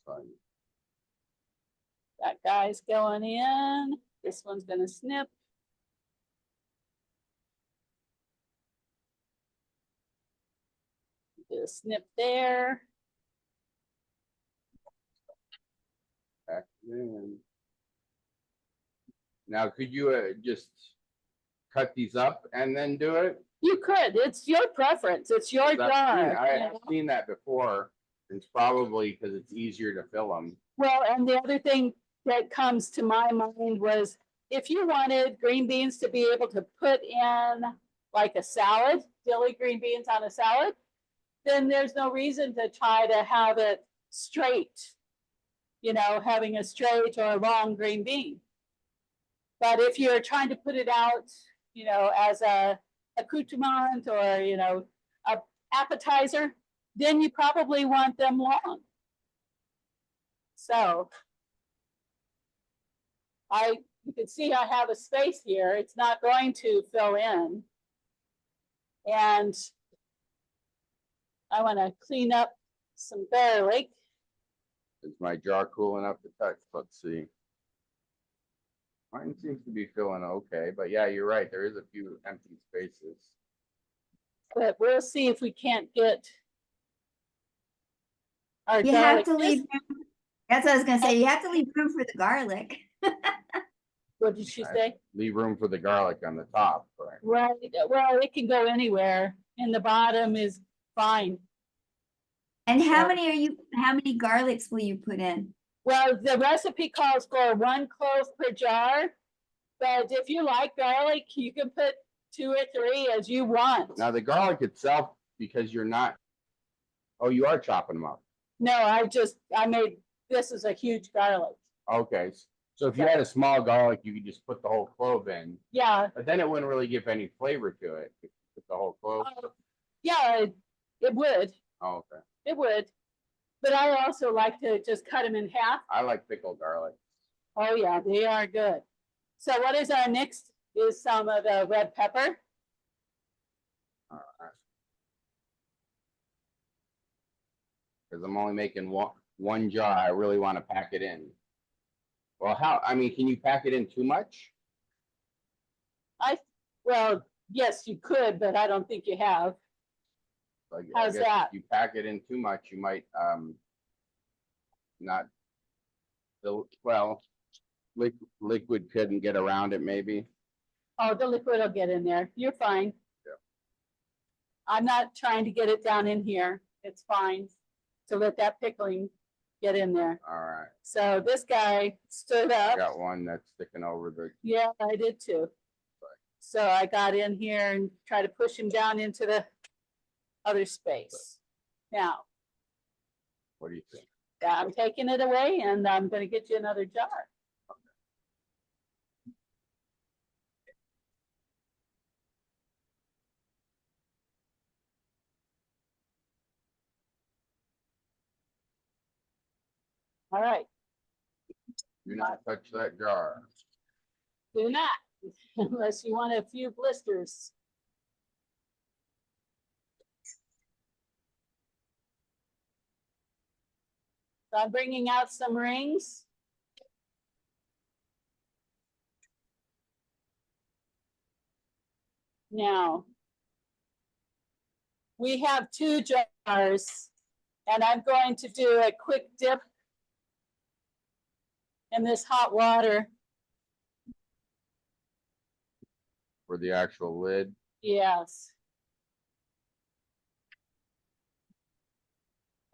Fine. That guy's going in. This one's going to snip. Do a snip there. Pack it in. Now, could you just cut these up and then do it? You could, it's your preference, it's your jar. I you have know? seen that before. It's probably because it's easier to fill them. Well, and the other thing that comes to my mind was if you wanted green beans to be able to put in like a salad, dilly green beans on a salad, then there's no reason to try to have it straight, having a straight or a long green bean. But if you're trying to put it out, as a accoutrement or, a appetizer, then you probably want them long. So you can see I have a space here. It's not going to fill in. And I want to clean up some garlic. Is my jar cool enough to touch? Let's see. Mine seems to be filling okay, but yeah, you're right. There is a few empty spaces. But we'll see if we can't get our You have garlic. to leave room. That's what I was gonna say. You have to leave room for the garlic. What did she say? Leave room for the garlic on the top, right? Right. Well, it can go anywhere, and the bottom is fine. And how So- many garlics will you put in? Well, the recipe calls for 1 clove per jar, but if you like garlic, you can put 2 or 3 as you want. Now the garlic itself, because you're not, oh, you are chopping them up. No, I made, this is a huge garlic. Okay, so if you had a small garlic, you could just put the whole clove in, Yeah, but then it wouldn't really give any flavor to it. If you put the whole clove. yeah, it would, Oh, okay. it would. But I also like to just cut them in half. I like pickled garlic. Oh, yeah, they are good. So what is our next is some of the red pepper. All right. Because I'm only making one jar. I really want to pack it in. Well, can you pack it in too much? Well, yes, you could, but I don't think you have. Like, How's I guess that? if you pack it in too much, you might not. Liquid couldn't get around it, maybe. Oh, the liquid will get in there. You're fine. Yeah. I'm not trying to get it down in here. It's fine to let that pickling get in there. All right. So this guy stood I up. got one that's sticking over the. Yeah, I did too. So I got in here and tried to push him down into the other space. Now, What do you think? I'm taking it away and I'm gonna get you another jar. All right, Do not touch that jar. do not, unless you want a few blisters. So I'm bringing out some rings. Now, we have 2 jars, and I'm going to do a quick dip in this hot water. For the actual lid. Yes.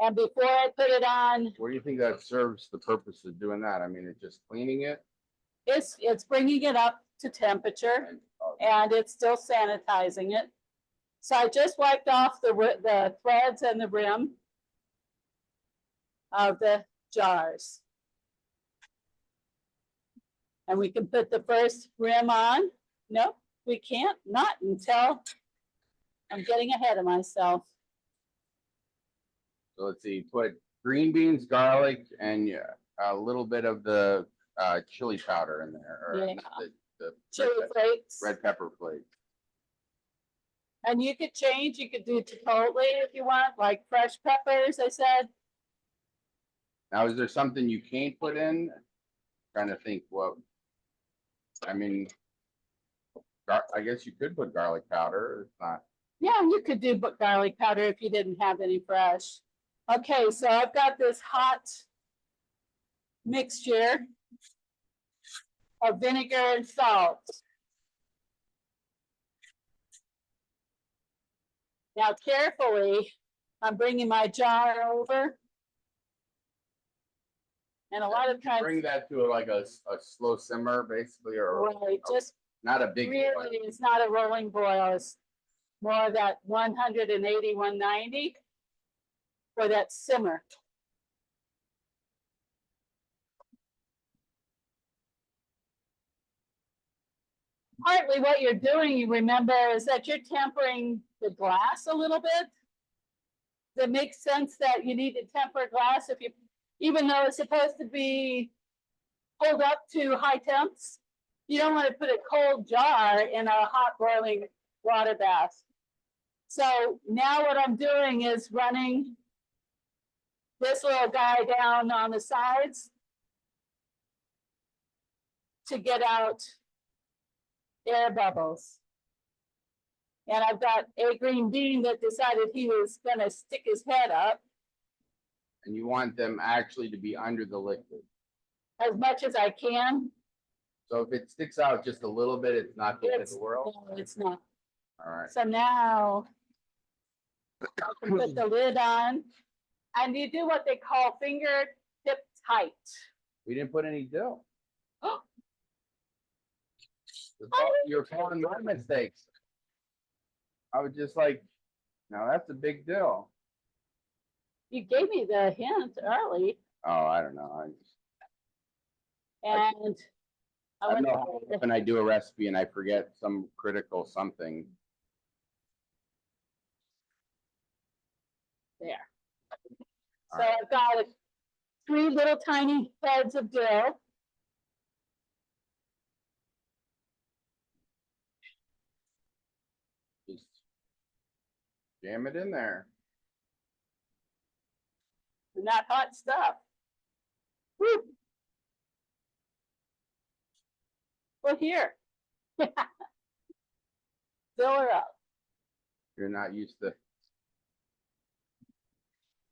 And before I put it on, What do you think that serves the purpose of doing that? I mean, it's just cleaning it. it's bringing it up to temperature and it's still sanitizing it. So I just wiped off the threads and the rim of the jars. And we can put the first rim on. Nope, we can't, not until I'm getting ahead of myself. So let's see, put green beans, garlic, and a little bit of the chili powder in there, or Yeah. the Chili flakes. red pepper flakes. And you could change, you could do chipotle if you want, like fresh peppers, I said. Now, is there something you can't put in? Trying to think what, I mean, I guess you could put garlic powder. It's not. Yeah, you could do garlic powder if you didn't have any fresh. Okay, so I've got this hot mixture of vinegar and salt. Now carefully, I'm bringing my jar over. And a lot of times, Bring that to like a slow simmer, basically, or right, just not a big. really, it's not a rolling boil, it's more of that 180, 190 for that simmer. Partly what you're doing, you remember, is that you're tempering the glass a little bit. That makes sense that you need to temper glass if you, even though it's supposed to be pulled up to high temps, you don't want to put a cold jar in a hot boiling water bath. So now what I'm doing is running this little guy down on the sides to get out air bubbles. And I've got a green bean that decided he was gonna stick his head up And you want them actually to be under the liquid. as much as I can. So if it sticks out just a little bit, it's not the end of the world. No, it's not. All right. So now I can put the lid on, and you do what they call finger tip tight. We didn't put any dill. You're calling my mistakes. I was just like, now that's a big deal. You gave me the hint early, Oh, I don't know. and I I went know how often I do a recipe and I forget some critical something. there. So I've got 3 little tiny heads of dill. Just jam it in there. And that hot stuff. Woo. Well, here. Fill her up. You're not used to.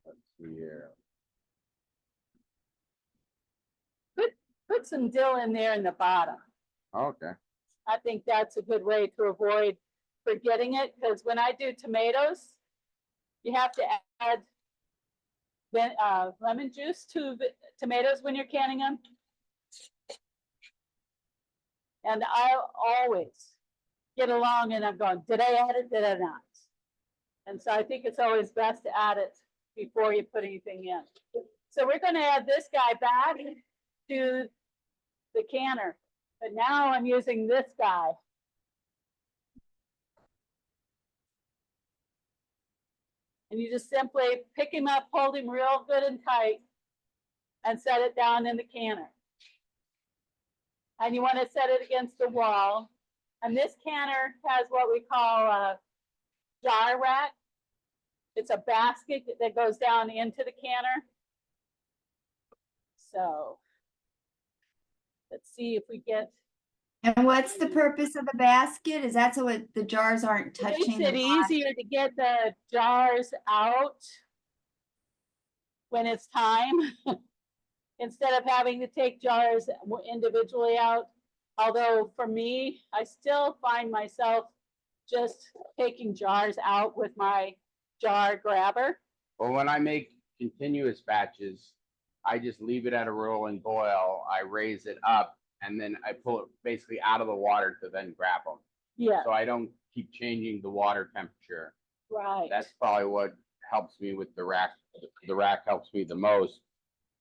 Let's see here. Put some dill in there in the bottom. Okay. I think that's a good way to avoid forgetting it, because when I do tomatoes, you have to add lemon juice to tomatoes when you're canning them. And I always get along and I'm going, did I add it? Did I not? And so I think it's always best to add it before you put anything in. So we're going to add this guy back to the canner, but now I'm using this guy. And you just simply pick him up, hold him real good and tight, and set it down in the canner. And you want to set it against the wall. And this canner has what we call a jar rack. It's a basket that goes down into the canner. So let's see if we get. And what's the purpose of the basket? Is that so the jars aren't It makes touching it the bottom? easier to get the jars out when it's time, instead of having to take jars individually out. Although for me, I still find myself just taking jars out with my jar grabber. Well, when I make continuous batches, I just leave it at a rolling boil. I raise it up and then I pull it basically out of the water to then grab them. Yeah, So I don't keep changing the water temperature. right. That's probably what helps me with the rack. The rack helps me the most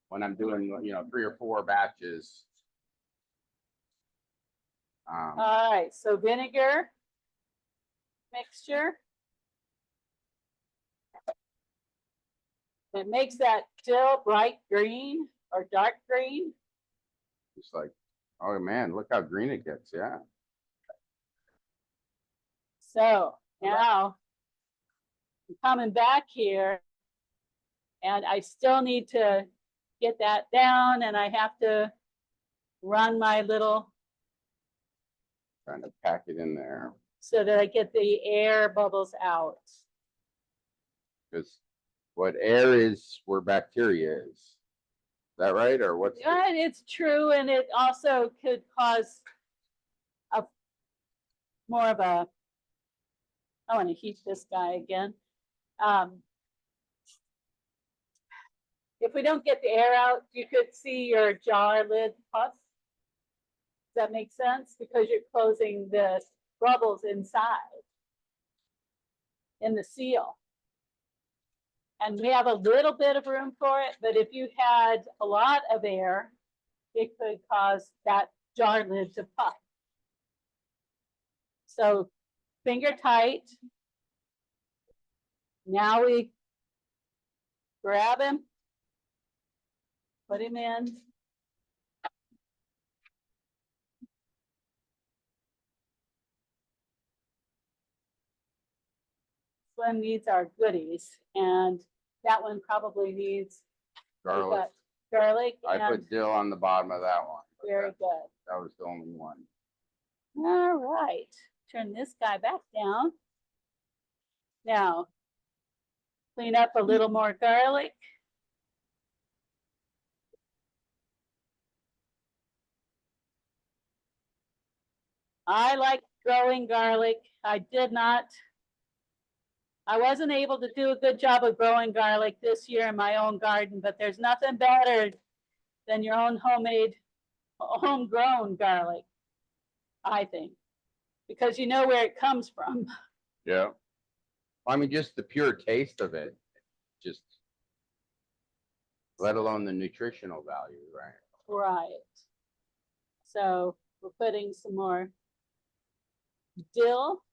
when I'm doing, 3 or 4 batches. All right, so vinegar mixture. It makes that dill bright green or dark green. Just like, oh man, look how green it gets. Yeah. So now I'm coming back here and I still need to get that down, and I have to run my little, Trying to pack it in there so that I get the air bubbles out. because what air is where bacteria is. Is that right? Or what's And it's true, and it also could cause a more of a I want to heat this guy again. If we don't get the air out, you could see your jar lid puff. Does that make sense? Because you're closing the bubbles inside in the seal. And we have a little bit of room for it, but if you had a lot of air, it could cause that jar lid to puff. So finger tight. Now we grab him, put him in. This one needs our goodies, and that one probably needs Garlic. garlic. I and put dill on the bottom of that one. but very that- good. That was the only one. All right, turn this guy back down. Now, clean up a little more garlic. I like growing garlic. I wasn't able to do a good job of growing garlic this year in my own garden, but there's nothing better than your own homegrown garlic, I think, because you know where it comes from. Yeah. I mean, just the pure taste of it, just, let alone the nutritional value, right? Right. So we're putting some more dill.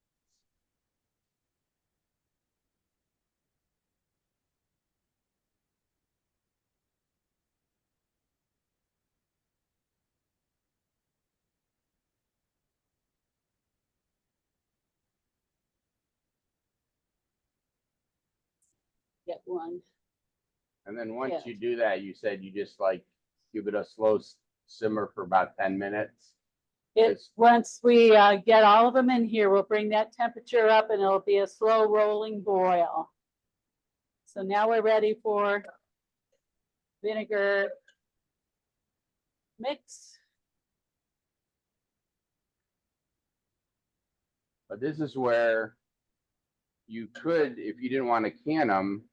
Get one. And then once Yeah. you do that, you said you just like give it a slow simmer for about 10 minutes. Once we get all of them in here, we'll bring that temperature up and it'll be a slow rolling boil. So now we're ready for vinegar mix. But this is where you could, if you didn't want to can them,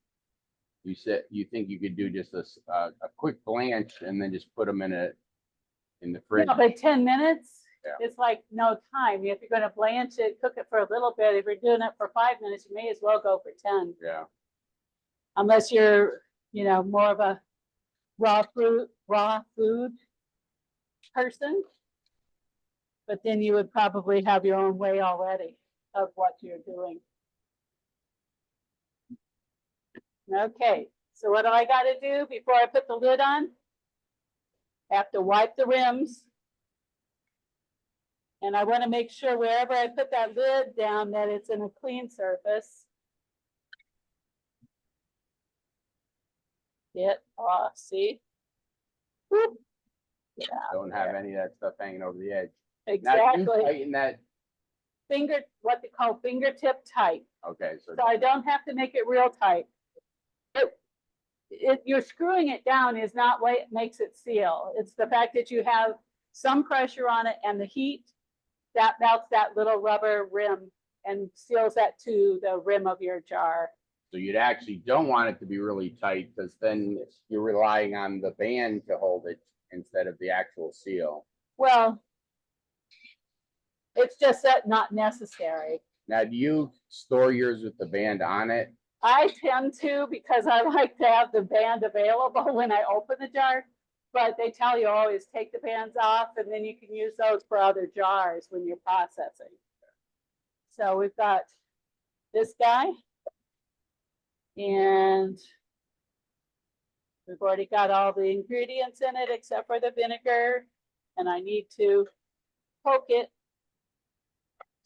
you said you think you could do just a quick blanch and then just put them in the fridge. No, but 10 minutes, Yeah. it's like no time. If you're going to blanch it, cook it for a little bit. If you're doing it for 5 minutes, you may as well go for 10. Yeah. Unless you're, more of a raw food person. But then you would probably have your own way already of what you're doing. Okay, so what do I got to do before I put the lid on? I have to wipe the rims. And I want to make sure wherever I put that lid down that it's in a clean surface. See? Whoop. Yeah. Don't have any of that stuff hanging over the edge. Exactly. Not too tight in that. What they call fingertip tight. Okay, so So I don't have to make it real tight. You're screwing it down is not what makes it seal. It's the fact that you have some pressure on it and the heat that melts that little rubber rim and seals that to the rim of your jar. So you'd actually don't want it to be really tight because then you're relying on the band to hold it instead of the actual seal. Well, it's just that not necessary. Now, do you store yours with the band on it? I tend to because I like to have the band available when I open the jar, but they tell you always take the bands off and then you can use those for other jars when you're processing. So we've got this guy and we've already got all the ingredients in it except for the vinegar, and I need to poke it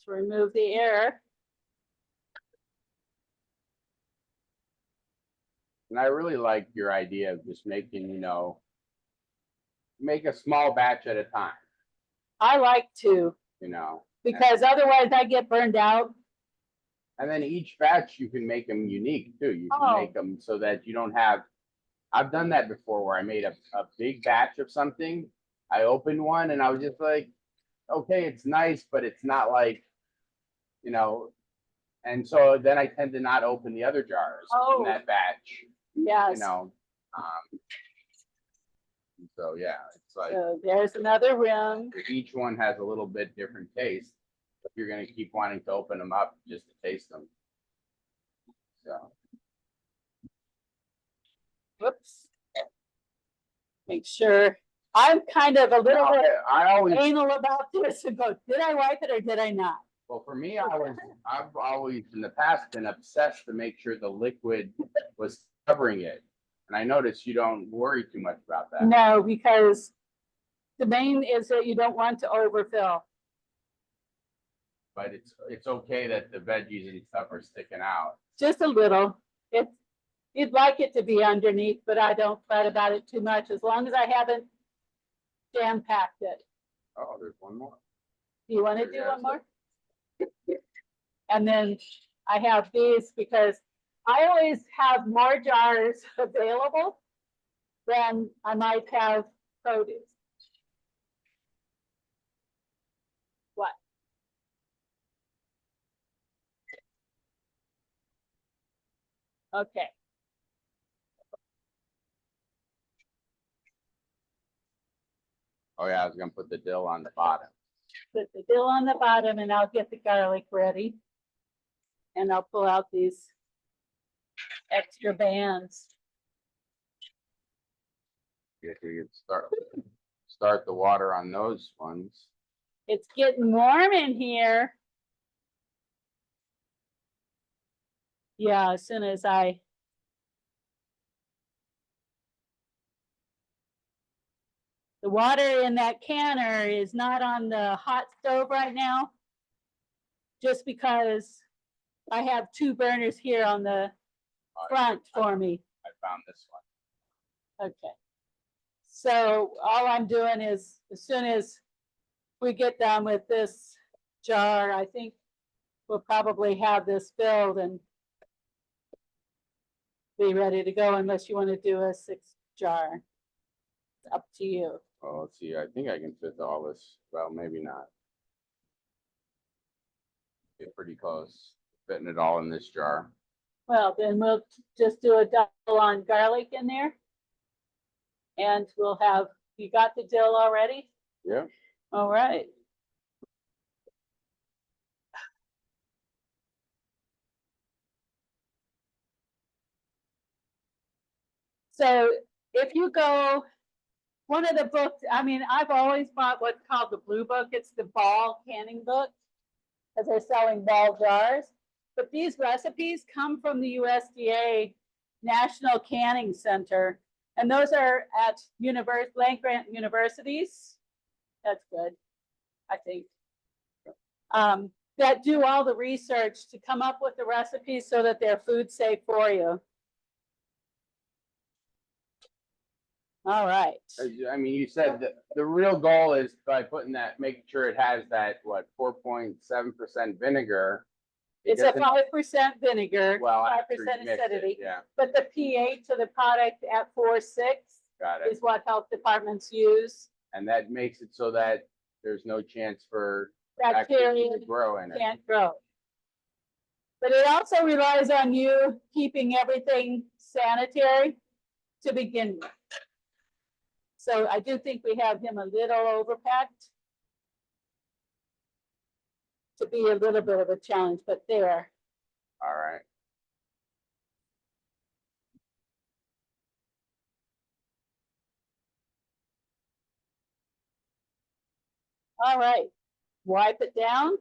to remove the air. And I really like your idea of just making, make a small batch at a time, I like to, because otherwise I get burned out. And then each batch you can make them unique too. You can make them so that you don't have, I've done that before where I made a big batch of something. I opened one and I was just like, okay, it's nice, but it's not like, And so then I tend to not open the other jars Oh. in that batch, you Yes. know. So yeah, it's like So there's another rim. each one has a little bit different taste. But you're gonna keep wanting to open them up just to taste them. So Whoops. Make sure. I'm kind of a little bit I always, anal about this and go, did I wipe it or did I not? well, for me, I've always in the past been obsessed to make sure the liquid was covering it. And I noticed you don't worry too much about that. No, because the main is that you don't want to overfill. But it's okay that the veggies and stuff are sticking out. Just a little. It's, you'd like it to be underneath, but I don't fret about it too much as long as I haven't jam packed it. Oh, there's one more. Do you want to do Yeah, one more? And then I have these because I always have more jars available than I might have produce. What? Okay. Oh yeah, I was gonna put the dill on the bottom. Put the dill on the bottom and I'll get the garlic ready. And I'll pull out these extra bands. If you could start the water on those ones. It's getting warm in here. Yeah, as soon as I. The water in that canner is not on the hot stove right now. Just because I have two burners here on the front for me. I found this one. Okay. So all I'm doing is, as soon as we get done with this jar, I think we'll probably have this filled and be ready to go unless you want to do a 6 jar. It's up to you. Oh, let's see. I think I can fit all this. Well, maybe not. Get pretty close. Fitting it all in this jar. Well, then we'll just do a double on garlic in there. And we'll have, you got the dill already? Yeah. All right. So if you go, one of the books, I mean, I've always bought what's called the blue book. It's the ball canning book, because they're selling ball jars. But these recipes come from the USDA National Canning Center. And those are at land-grant universities. That's good, I think. That do all the research to come up with the recipes so that they're food safe for you. All right. I mean, you said that the real goal is by putting that, making sure it has that, what, 4.7% vinegar. It's a 5% vinegar, Well, 5% after you mix it, acidity. yeah, But the pH of the product at 4.6 got it. is what health departments use. And that makes it so that there's no chance for Bacteria bacteria to grow in it. can't grow. But it also relies on you keeping everything sanitary to begin with. So I do think we have him a little overpacked to be a little bit of a challenge, but there. All right. All right, wipe it down.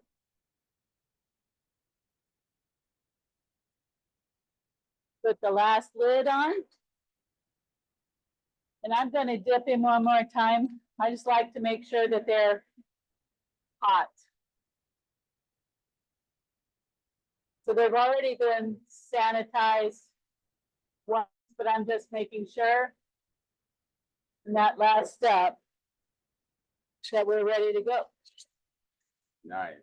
Put the last lid on. And I'm going to dip in one more time. I just like to make sure that they're hot. So they've already been sanitized once, but I'm just making sure in that last step that we're ready to go. Nice.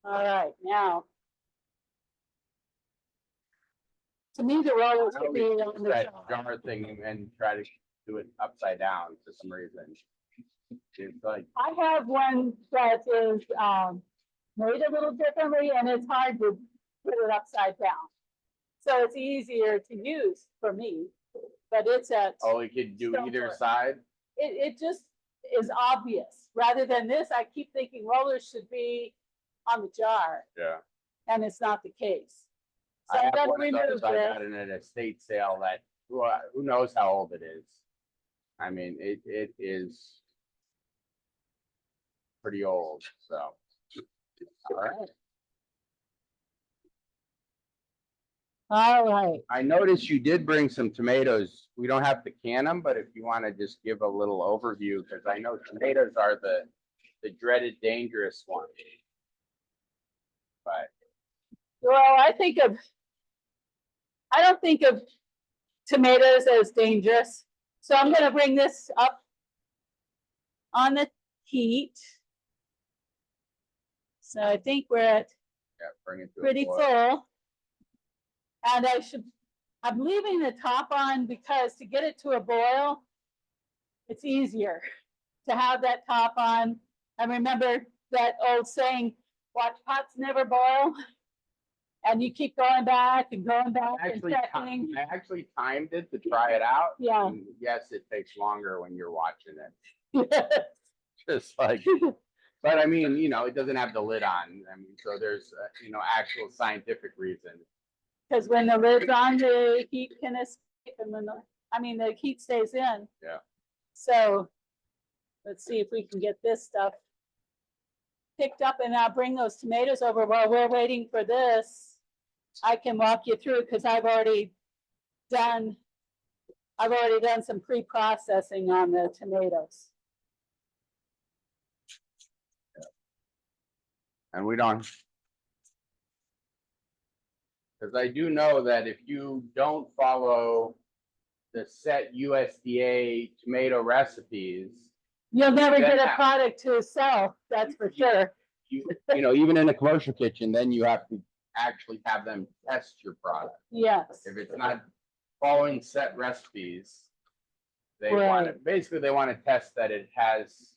All right, now. To me, the roller should be on the That top. jar thing and try to do it upside down for some reason. It's like, I have one that is made a little differently, and it's hard to put it upside down. So it's easier to use for me, but it's at, Oh, we could do Go either for it. side? it just is obvious. Rather than this, I keep thinking rollers should be on the jar, Yeah. and it's not the case. So I I'm have gonna one of remove those I this. got in an estate sale that, who knows how old it is? I mean, it is pretty old, so. All right. All right. I noticed you did bring some tomatoes. We don't have to can them, but if you want to just give a little overview, because I know tomatoes are the dreaded dangerous one. But Well, I don't think of tomatoes as dangerous. So I'm gonna bring this up on the heat. So I think we're at yeah, bring it to a pretty boil. full. And I'm leaving the top on because to get it to a boil, it's easier to have that top on. I remember that old saying, watch pots never boil. And you keep going back and going back and checking. I actually timed it to try it out. Yeah. And yes, it takes longer when you're watching it. Just like, but I mean, it doesn't have the lid on. I mean, so there's, actual scientific reason. Because when the lid's on, the heat can escape, and the heat stays in. Yeah. So let's see if we can get this stuff picked up, and I'll bring those tomatoes over while we're waiting for this. I can walk you through because I've already done some pre-processing on the tomatoes. And we don't. Because I do know that if you don't follow the set USDA tomato recipes, You'll never Then get a how? product to sell, that's for sure. even in a commercial kitchen, then you have to actually have them test your product. Yes. If it's not following set recipes, they want to, Right. basically they want to test that it has.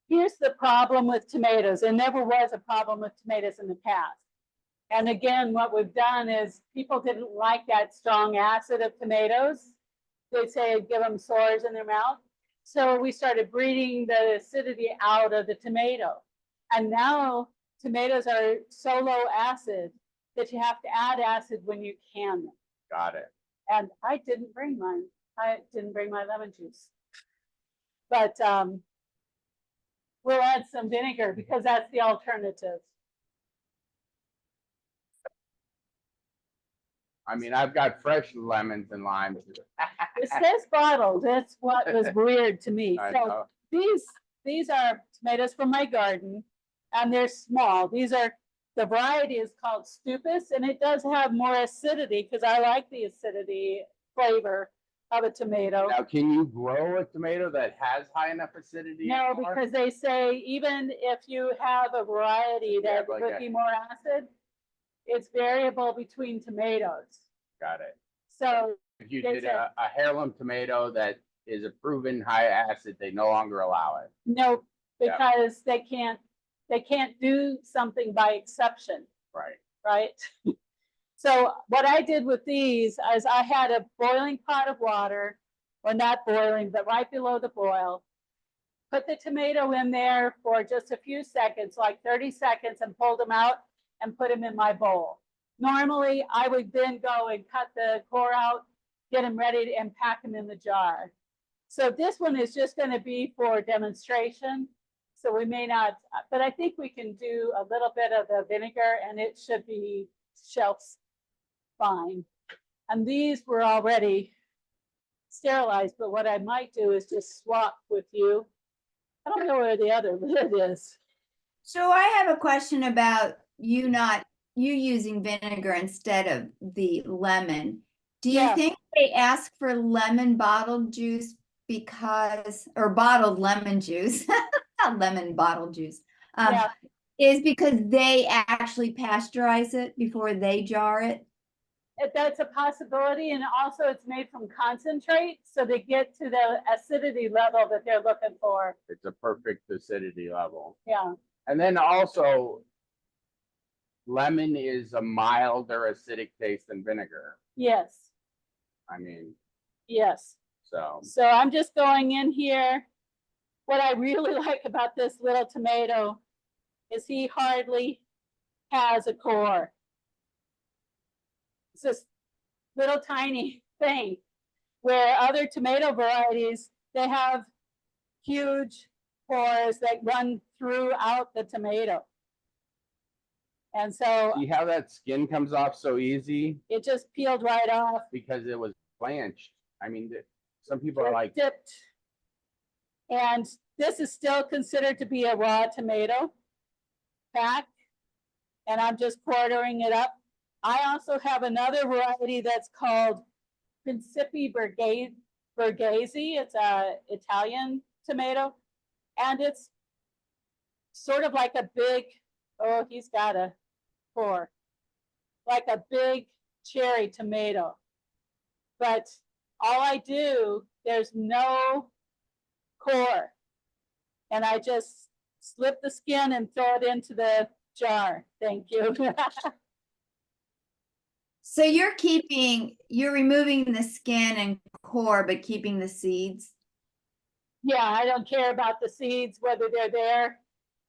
Here's the problem with tomatoes. There never was a problem with tomatoes in the past. And again, what we've done is people didn't like that strong acid of tomatoes. They'd say it'd give them sores in their mouth. So we started breeding the acidity out of the tomato. And now tomatoes are so low acid that you have to add acid when you can them. Got it. And I didn't bring mine. I didn't bring my lemon juice. But we'll add some vinegar because that's the alternative. I mean, I've got fresh lemons and limes. It says bottled. That's what was weird to me. I So know. these are tomatoes from my garden, and they're small. The variety is called Stupus, and it does have more acidity because I like the acidity flavor of a tomato. Now, can you grow a tomato that has high enough acidity? No, anymore? because they say even if you have a variety Yeah, that like would be more acid, it's variable between tomatoes. Got it. So If you They did said- a heirloom tomato that is a proven high acid, they no longer allow it. no, Yeah. because they can't do something by exception, Right. right? So what I did with these is I had a boiling pot of water, or not boiling, but right below the boil. Put the tomato in there for just a few seconds, like 30 seconds, and pulled them out and put them in my bowl. Normally, I would then go and cut the core out, get them ready and pack them in the jar. So this one is just going to be for demonstration. So we may not, but I think we can do a little bit of the vinegar and it should be shelf fine. And these were already sterilized, but what I might do is just swap with you. I don't know where the other lid is. So I have a question about you using vinegar instead of the lemon. Do you Yeah. think they ask for lemon bottled juice or bottled lemon juice, not lemon bottled juice, Yeah. is because they actually pasteurize it before they jar it? If that's a possibility, and also it's made from concentrate, so they get to the acidity level that they're looking for. It's a perfect acidity level. Yeah. And then also, lemon is a milder acidic taste than vinegar. Yes, I mean, yes. so So I'm just going in here. What I really like about this little tomato is he hardly has a core. It's this little tiny thing, where other tomato varieties, they have huge pores that run throughout the tomato. And so see how that skin comes off so easy it just peeled right off. because it was blanched. I mean, some people are like, Dipped. And this is still considered to be a raw tomato pack. And I'm just quartering it up. I also have another variety that's called Principi Borghese. It's a Italian tomato. And it's sort of like a big, oh, he's got a core, like a big cherry tomato. But all I do, there's no core. And I just slip the skin and throw it into the jar. Thank you. So you're removing the skin and core, but keeping the seeds. Yeah, I don't care about the seeds, whether they're there.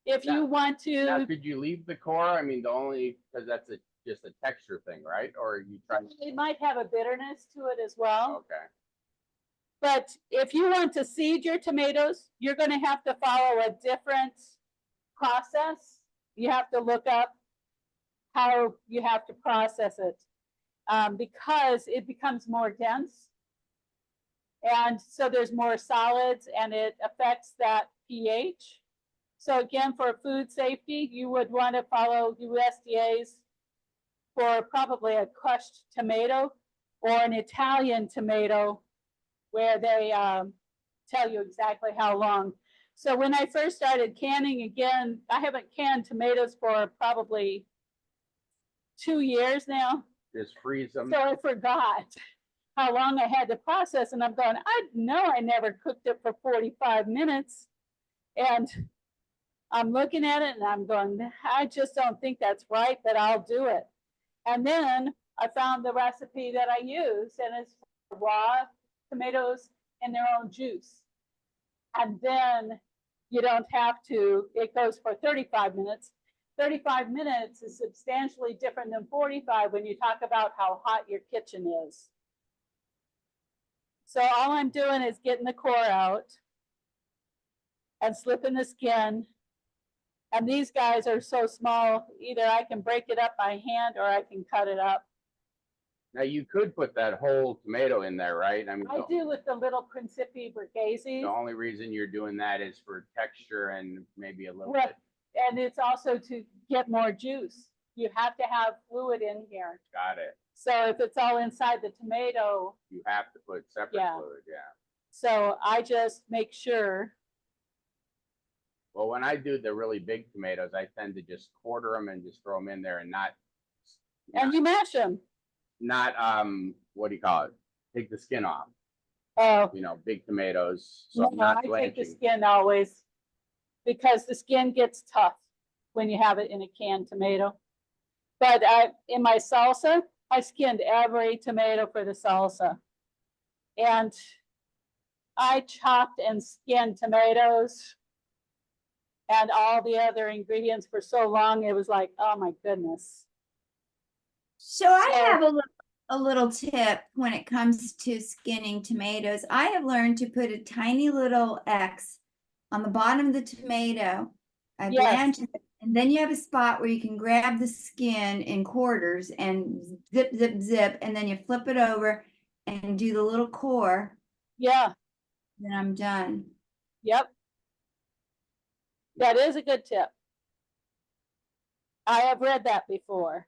If you want now to, could you leave the core? I mean, the only, because that's just a texture thing, right? Or you try. it might have a bitterness to it as well. Okay. But if you want to seed your tomatoes, you're going to have to follow a different process. You have to look up how you have to process it, because it becomes more dense. And so there's more solids and it affects that pH. So again, for food safety, you would want to follow USDA's for probably a crushed tomato or an Italian tomato, where they tell you exactly how long. So when I first started canning, again, I haven't canned tomatoes for probably 2 years now. Just freeze them. So I forgot how long I had to process. And I'm going, I know I never cooked it for 45 minutes. And I'm looking at it and I'm going, I just don't think that's right, but I'll do it. And then I found the recipe that I use, and it's raw tomatoes in their own juice. And then you don't have to, it goes for 35 minutes. 35 minutes is substantially different than 45 when you talk about how hot your kitchen is. So all I'm doing is getting the core out and slipping the skin. And these guys are so small, either I can break it up by hand or I can cut it up. Now you could put that whole tomato in there, right? I mean, I do with the little Principi Borghese. the only reason you're doing that is for texture and maybe a little Well, bit. and it's also to get more juice. You have to have fluid in here. Got it. So if it's all inside the tomato, You have to put separate Yeah. fluid, yeah. so I just make sure. Well, when I do the really big tomatoes, I tend to just quarter them and just throw them in there and And you mash them. not what do you call it? Take the skin off. Oh, You know, big tomatoes. So no, I'm not I take the blanching. skin always, because the skin gets tough when you have it in a canned tomato. But in my salsa, I skinned every tomato for the salsa. And I chopped and skinned tomatoes and all the other ingredients for so long, it was like, oh my goodness. So I have a little tip when it comes to skinning tomatoes. I have learned to put a tiny little X on the bottom of the tomato. I Yes. blanch it, and then you have a spot where you can grab the skin in quarters and zip, zip, zip, and then you flip it over and do the little core. Yeah, Then I'm done. yep. That is a good tip. I have read that before.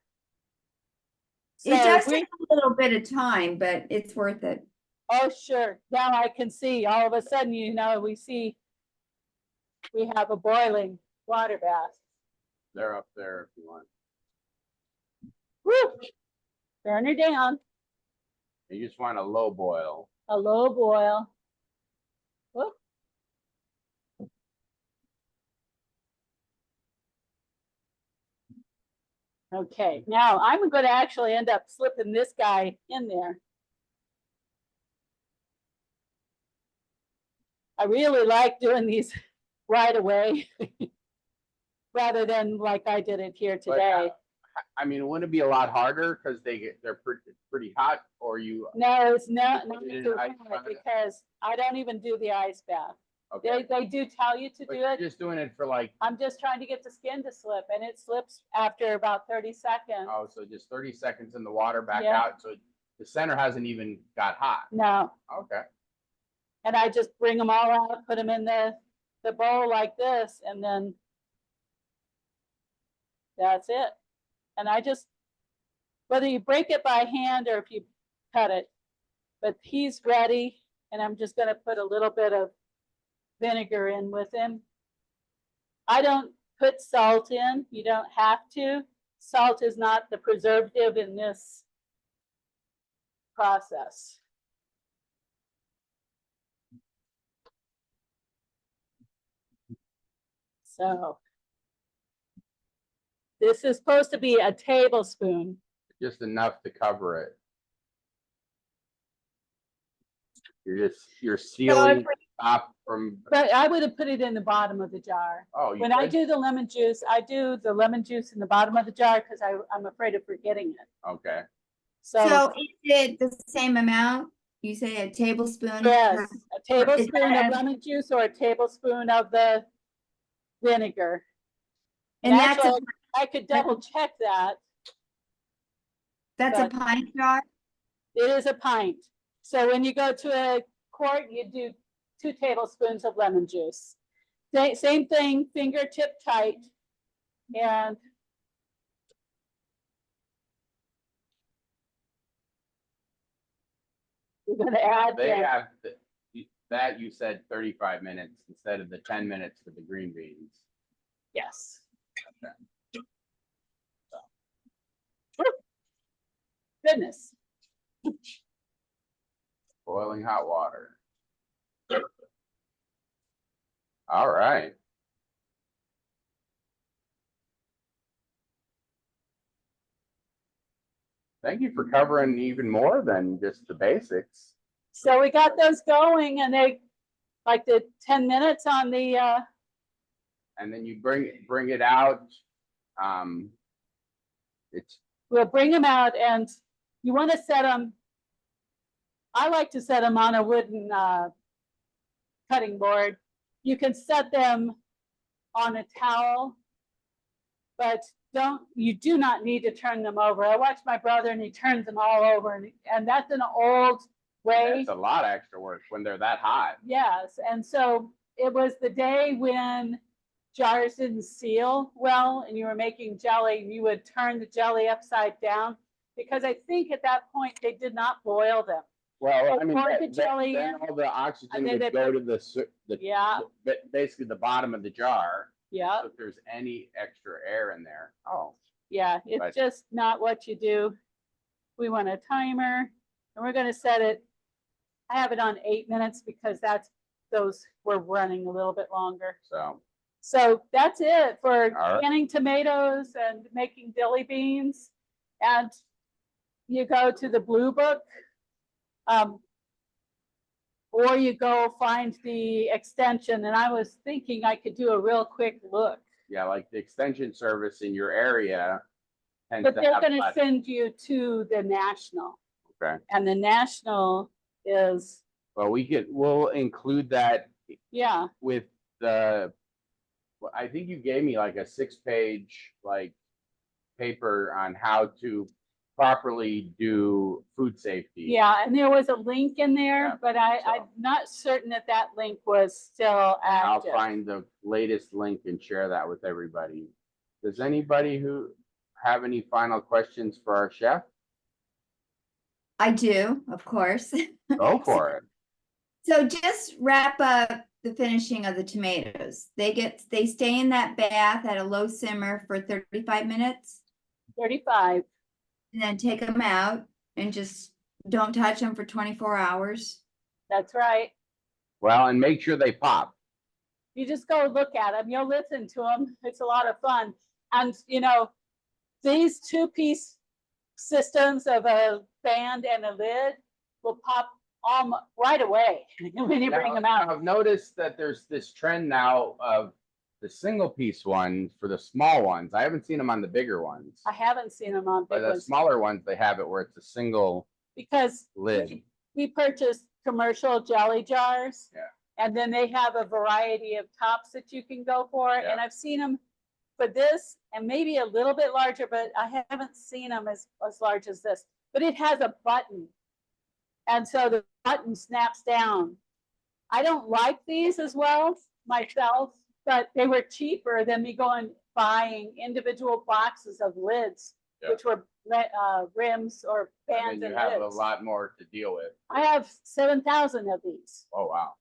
It So does take a little bit of time, but it's worth it. oh, sure. Now I can see all of a sudden, we have a boiling water bath. They're up there if you want. Woo! Turn her down, You just want a low boil. a low boil. Whoop. Okay, now I'm going to actually end up slipping this guy in there. I really like doing these right away rather than like I did it here But, today. I mean, wouldn't it be a lot harder because they're pretty hot, or you? No, it's not, You not put it in too ice hard bath? because I don't even do the ice bath. Okay, They do tell you to but do you're it. just doing it for like, I'm just trying to get the skin to slip, and it slips after about 30 seconds. oh, so just 30 seconds in the water, back Yeah. out, so the center hasn't even got hot. No, Okay, and I just bring them all out, put them in the bowl like this, and then that's it. And I just, whether you break it by hand or if you cut it, but he's ready, and I'm just gonna put a little bit of vinegar in with him. I don't put salt in, you don't have to. Salt is not the preservative in this process. So this is supposed to be a tablespoon. just enough to cover it. You're sealing top from, But I would have put it in the bottom of the jar. oh, you When I did? do the lemon juice, I do the lemon juice in the bottom of the jar because I'm afraid of forgetting it. Okay, So is it the same amount? You say a tablespoon? Yes, a tablespoon that of a- lemon juice or a tablespoon of the vinegar. And that's a, actually, I could double check that. that's a but- pint jar? It is a pint. So when you go to a quart, you do 2 tablespoons of lemon juice. Same thing, fingertip tight. And we're gonna add they the- have, that you said 35 minutes instead of the 10 minutes for the green beans. yes. Goodness. Boiling hot water. All right. Thank you for covering even more than just the basics. So we got those going, and they like the 10 minutes on the And then you bring it out. It's we'll bring them out, and you want to set them. I like to set them on a wooden cutting board. You can set them on a towel, but you do not need to turn them over. I watched my brother, and he turns them all over, and that's an old way. It's a lot of extra work when they're that hot. Yes, and so it was the day when jars didn't seal well and you were making jelly, you would turn the jelly upside down, because I think at that point they did not boil them. Well, They poured the jelly then in, all the oxygen and then would they go put- to the Yeah, basically the bottom of the jar. yeah, So if there's any extra air in there, oh, yeah, it's Right. just not what you do. We want a timer, and we're gonna set it, I have it on 8 minutes because those were running a little bit longer. so So that's it for right. canning tomatoes and making dilly beans. And you go to the Blue Book, or you go find the extension. And I was thinking I could do a real quick look, yeah, like the extension service in your area. tends but to they're have going to less- send you to the national. Okay, And the national is, well, we'll include that yeah, with the, well, I think you gave me like a 6-page like paper on how to properly do food safety. yeah. And there was a link in there, Yeah, but I'm not certain that link was still I'll active. find the latest link and share that with everybody. Does anybody who have any final questions for our chef? I do, of course. Go for it. So just wrap up the finishing of the tomatoes. They stay in that bath at a low simmer for 35 minutes 35. and then take them out and just don't touch them for 24 hours. That's right. Well, and make sure they pop. You just go look at them. You'll listen to them. It's a lot of fun. And, these two-piece systems of a band and a lid will pop right away when you bring them out. I've noticed that there's this trend now of the single piece ones for the small ones. I haven't seen them on the bigger ones. I haven't seen them on But big the ones smaller ones, they have it where it's a single because lid. we purchased commercial jelly jars. Yeah. And then they have a variety of tops that you can go for. Yeah. And I've seen them for this and maybe a little bit larger, but I haven't seen them as large as this. But it has a button. And so the button snaps down. I don't like these as well myself, but they were cheaper than me going buying individual boxes of lids, Yeah. which were rims or bands And and you have lids. a lot more to deal with. I have 7,000 of these. Oh, wow.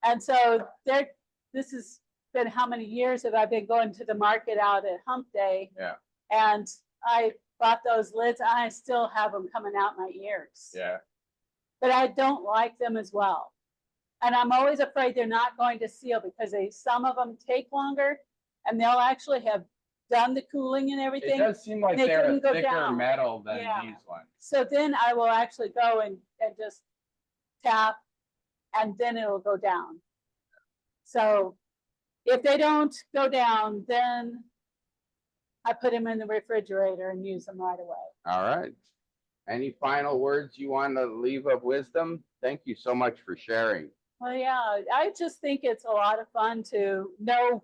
And so this has been how many years have I been going to the market out at Hump Day? Yeah. And I bought those lids. I still have them coming out my ears. Yeah. But I don't like them as well. And I'm always afraid they're not going to seal because some of them take longer and they'll actually have done the cooling and It everything. does seem like They they're a couldn't go thicker down. metal than Yeah. these ones. So then I will actually go and just tap and then it'll go down. So if they don't go down, then I put them in the refrigerator and use them right away. All right. Any final words you want to leave of wisdom? Thank you so much for sharing. Well, yeah, I just think it's a lot of fun to know.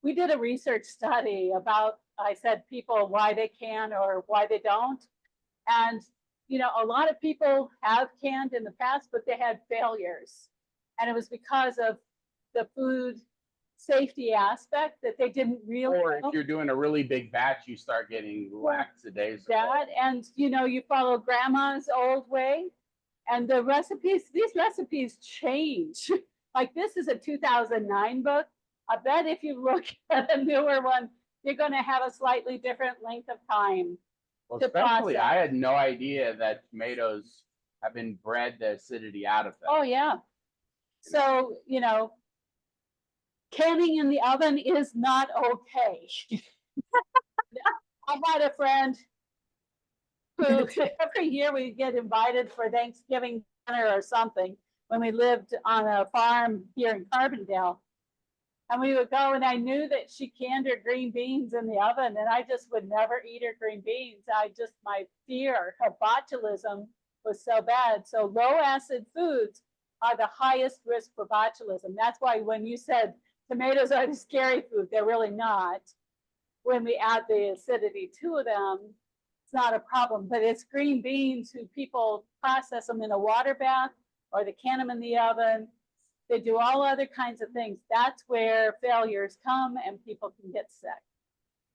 We did a research study about, I said people why they can or why they don't. And, you know, a lot of people have canned in the past, but they had failures. And it was because of the food safety aspect that they didn't really Or know if you're doing a really big batch, you start getting laxadays. that. And, you know, you follow grandma's old way. And the recipes, these recipes change. Like this is a 2009 book. I bet if you look at a newer one, you're going to have a slightly different length of time. Well, to especially, process. I had no idea that tomatoes have been bred the acidity out of them. Oh, yeah. So, you know, canning in the oven is not okay. I had a friend who every year we get invited for Thanksgiving dinner or something when we lived on a farm here in Carbondale. And we would go and I knew that she canned her green beans in the oven and I just would never eat her green beans. My fear of botulism was so bad. So low acid foods are the highest risk for botulism. That's why when you said tomatoes are the scary food, they're really not. When we add the acidity to them, it's not a problem, but it's green beans who people process them in a water bath or they can them in the oven. They do all other kinds of things. That's where failures come and people can get sick.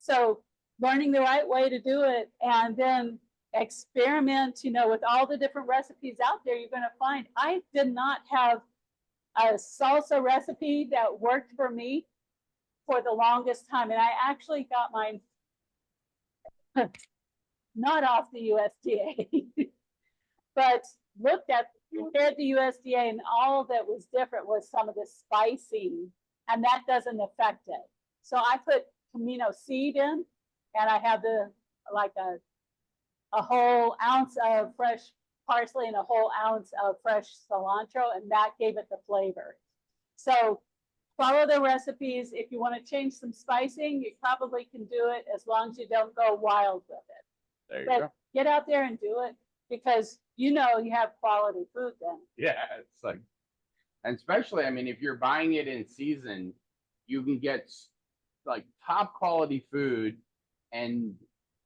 So learning the right way to do it and then experiment, you know, with all the different recipes out there, you're going to find I did not have a salsa recipe that worked for me for the longest time. And I actually got mine not off the USDA, but compared to USDA, and all that was different was some of the spicing, and that doesn't affect it. So I put Camino seed in, and I have a whole ounce of fresh parsley and a whole ounce of fresh cilantro, and that gave it the flavor. So follow the recipes. If you want to change some spicing, you probably can do it as long as you don't go wild with it. There you But go. get out there and do it because you know you have quality food then. Yeah, it's like, and especially, I mean, if you're buying it in season, you can get like top quality food and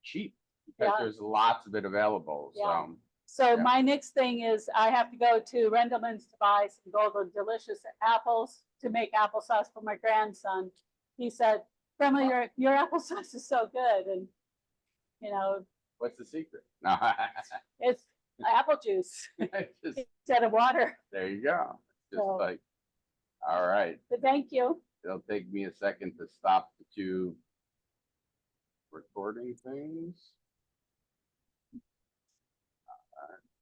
cheap because Yeah. there's lots of it available. Yeah. So So Yeah. my next thing is I have to go to Rendleman's to buy some golden delicious apples to make applesauce for my grandson. He said, Grandma, your applesauce is so good. And, you know, what's the secret? No, it's apple juice just, instead of water. there you go. Just So- like, all right. But thank you. It'll take me a second to stop the two recording things.